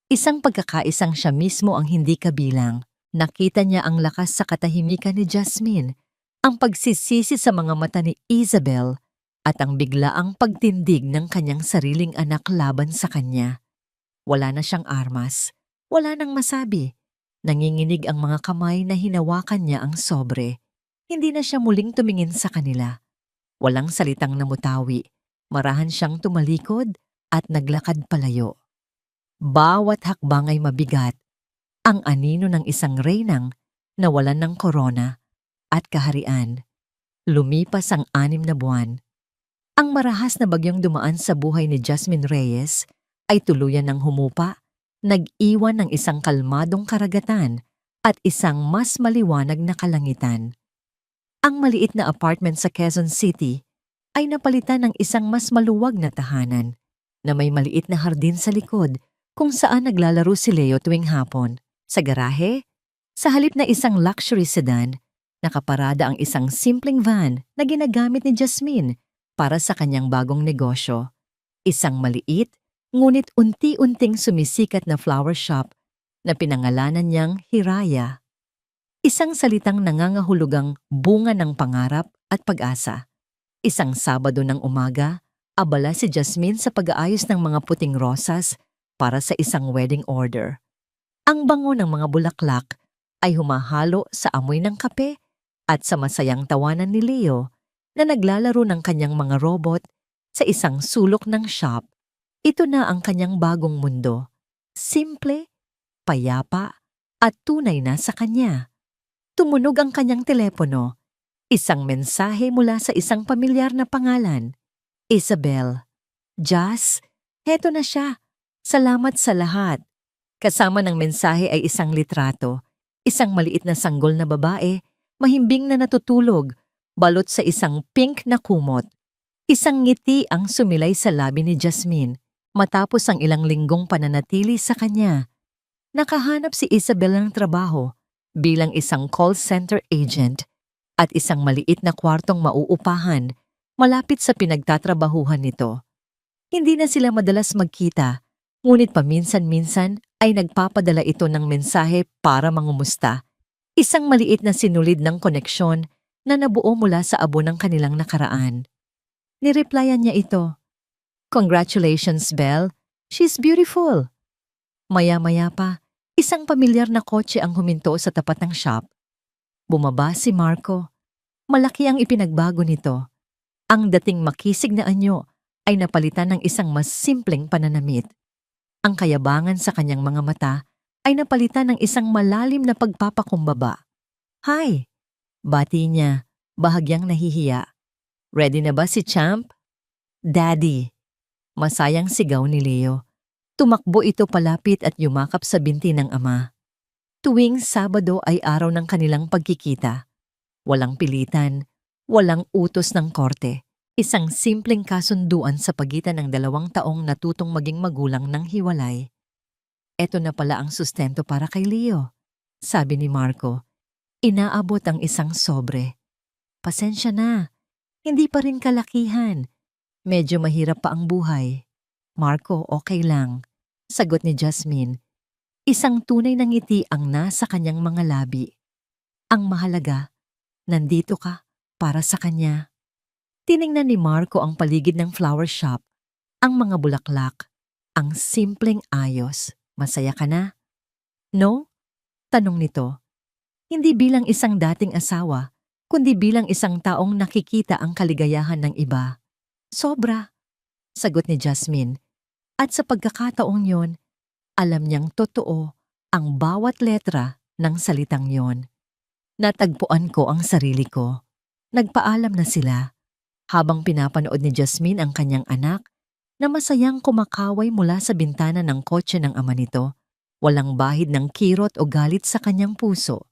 Isang pagkakaisang siya mismo ang hindi kabilang. Nakita niya ang lakas sa katahimikan ni Jasmine, ang pagsisisi sa mga mata ni Isabel, at ang biglaang pagtindig ng kanyang sariling anak laban sa kanya. Wala na siyang armas, wala nang masabi. Nanginginig ang mga kamay na hinawakan niya ang sobre. Hindi na siya muling tumingin sa kanila. Walang salitang namutawi. Marahan siyang tumalikod at naglakad palayo. Bawat hakbang ay mabigat. Ang anino ng isang reynang nawalan ng korona at kaharian. Lumipas ang 6 na buwan. Ang marahas na bagyong dumaan sa buhay ni Jasmine Reyes ay tuluyan ng humupa, nag-iwan ng isang kalmadong karagatan at isang mas maliwanag na kalangitan. Ang maliit na apartment sa Quezon City ay napalitan ng isang mas maluwag na tahanan na may maliit na hardin sa likod kung saan naglalaro si Leo tuwing hapon. Sa garahe, sa halip na isang luxury sedan, nakaparada ang isang simpleng van na ginagamit ni Jasmine para sa kanyang bagong negosyo. Isang maliit, ngunit unti-unting sumisikat na flower shop na pinangalanan niyang Hiraya. Isang salitang nangangahulugang bunga ng pangarap at pag-asa. Isang Sabado ng umaga, abala si Jasmine sa pag-aayos ng mga puting rosas para sa isang wedding order. Ang bango ng mga bulaklak ay humahalo sa amoy ng kape at sa masayang tawanan ni Leo na naglalaro ng kanyang mga robot sa isang sulok ng shop. Ito na ang kanyang bagong mundo. Simple, payapa, at tunay na sa kanya. Tumunog ang kanyang telepono. Isang mensahe mula sa isang pamilyar na pangalan. "Isabel." "Jas, heto na siya. Salamat sa lahat." Kasama ng mensahe ay isang litrato. Isang maliit na sanggol na babae, mahimbing na natutulog, balot sa isang pink na kumot. Isang ngiti ang sumilay sa labi ni Jasmine matapos ang ilang linggong pananatili sa kanya. Nakahanap si Isabel ng trabaho bilang isang call center agent at isang maliit na kwartong mauupahan malapit sa pinagtatrabahuhan nito. Hindi na sila madalas magkita, ngunit paminsan-minsan ay nagpapadala ito ng mensahe para mangumusta. Isang maliit na sinulid ng koneksyon na nabuo mula sa abo ng kanilang nakaraan. Nireplyan niya ito. "Congratulations, Belle. She's beautiful." Maya-maya pa, isang pamilyar na kotse ang huminto sa tapat ng shop. Bumaba si Marco. Malaki ang ipinagbago nito. Ang dating makisig na anyo ay napalitan ng isang mas simpleng pananamit. Ang kayabangan sa kanyang mga mata ay napalitan ng isang malalim na pagpapakumbaba. "Hi!" Bati niya, bahagyang nahihiya. "Ready na ba si Champ?" "Daddy!" Masayang sigaw ni Leo. Tumakbo ito palapit at yumakap sa binti ng ama. Tuwing Sabado ay araw ng kanilang pagkikita. Walang pilitan, walang utos ng korte. Isang simpleng kasunduan sa pagitan ng 2 taong natutong maging magulang ng hiwalay. "Eto na pala ang sustento para kay Leo," sabi ni Marco. Inaabot ang isang sobre. "Pasensya na, hindi pa rin kalakihan. Medyo mahirap pa ang buhay." "Marco, okay lang," sagot ni Jasmine. Isang tunay na ngiti ang nasa kanyang mga labi. Ang mahalaga, nandito ka para sa kanya. Tiningnan ni Marco ang paligid ng flower shop, ang mga bulaklak, ang simpleng ayos. "Masaya ka na?" "No?" tanong nito. Hindi bilang isang dating asawa, kundi bilang isang taong nakikita ang kaligayahan ng iba. "Sobra," sagot ni Jasmine. At sa pagkakataong yon, alam niyang totoo ang bawat letra ng salitang yon. Natagpuan ko ang sarili ko. Nagpaalam na sila. Habang pinapanood ni Jasmine ang kanyang anak na masayang kumakaway mula sa bintana ng kotse ng ama nito, walang bahid ng kirot o galit sa kanyang puso.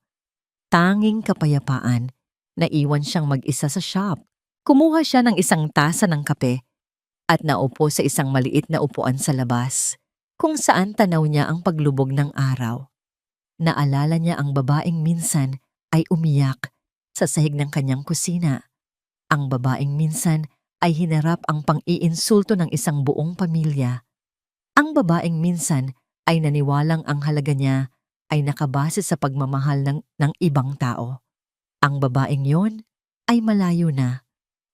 Tanging kapayapaan. Naiwan siyang mag-isa sa shop. Kumuha siya ng isang tasa ng kape at naupo sa isang maliit na upuan sa labas, kung saan tanaw niya ang paglubog ng araw. Naalala niya ang babaeng minsan ay umiyak sa sahig ng kanyang kusina. Ang babaeng minsan ay hinarap ang pang-iinsulto ng isang buong pamilya. Ang babaeng minsan ay naniwalang ang halaga niya ay nakabase sa pagmamahal ng ibang tao. Ang babaeng yon ay malayo na.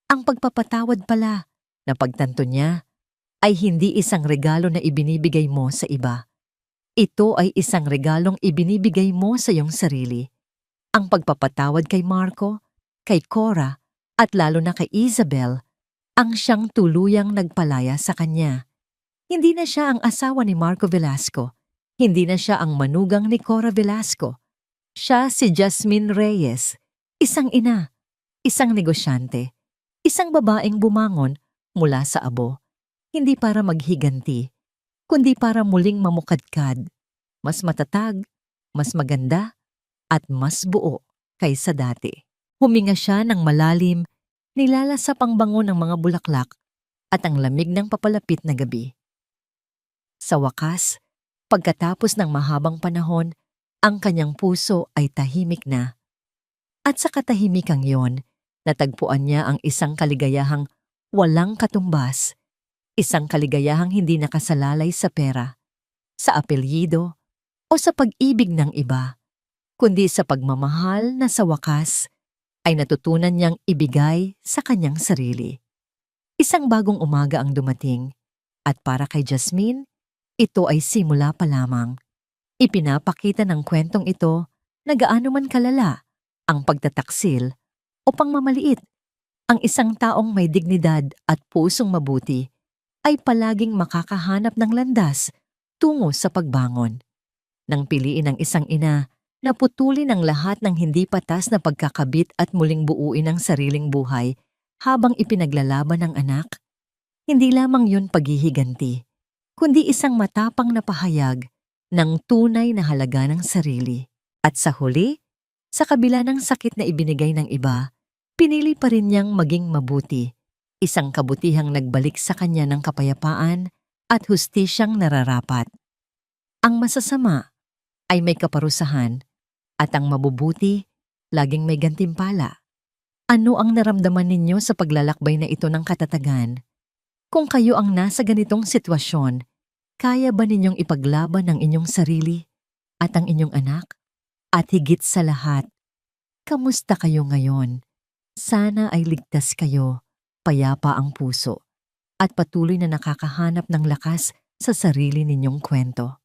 Ang pagpapatawad pala na pagtanto niya ay hindi isang regalo na ibinibigay mo sa iba. Ito ay isang regalong ibinibigay mo sa iyong sarili. Ang pagpapatawad kay Marco, kay Cora, at lalo na kay Isabel, ang siyang tuluyang nagpalaya sa kanya. Hindi na siya ang asawa ni Marco Velasco. Hindi na siya ang manugang ni Cora Velasco. Siya si Jasmine Reyes, isang ina, isang negosyante, isang babaeng bumangon mula sa abo, hindi para maghiganti, kundi para muling mamukadkad, mas matatag, mas maganda, at mas buo kaysa dati. Huminga siya ng malalim, nilalasap ang bango ng mga bulaklak at ang lamig ng papalapit na gabi. Sa wakas, pagkatapos ng mahabang panahon, ang kanyang puso ay tahimik na. At sa katahimikang yon, natagpuan niya ang isang kaligayahang walang katumbas, isang kaligayahang hindi nakasalalay sa pera, sa apelyido, o sa pag-ibig ng iba, kundi sa pagmamahal na sa wakas ay natutunan niyang ibigay sa kanyang sarili. Isang bagong umaga ang dumating, at para kay Jasmine, ito ay simula pa lamang. Ipinapakita ng kwentong ito na gaano man kalala ang pagtataksil o pangmamaliit. Ang isang taong may dignidad at pusong mabuti ay palaging makakahanap ng landas tungo sa pagbangon. Nang piliin ng isang ina na putulin ang lahat ng hindi patas na pagkakabit at muling buuin ang sariling buhay habang ipinaglalaban ng anak, hindi lamang yun paghihiganti, kundi isang matapang na pahayag ng tunay na halaga ng sarili. At sa huli, sa kabila ng sakit na ibinigay ng iba, pinili pa rin niyang maging mabuti, isang kabutihang nagbalik sa kanya ng kapayapaan at hustisyang nararapat. Ang masasama ay may kaparusahan, at ang mabubuti laging may gantimpala. Ano ang naramdaman ninyo sa paglalakbay na ito ng katatagan? Kung kayo ang nasa ganitong sitwasyon, kaya ba ninyong ipaglaban ang inyong sarili at ang inyong anak? At higit sa lahat, kamusta kayo ngayon? Sana ay ligtas kayo, payapa ang puso, at patuloy na nakakahanap ng lakas sa sarili ninyong kwento.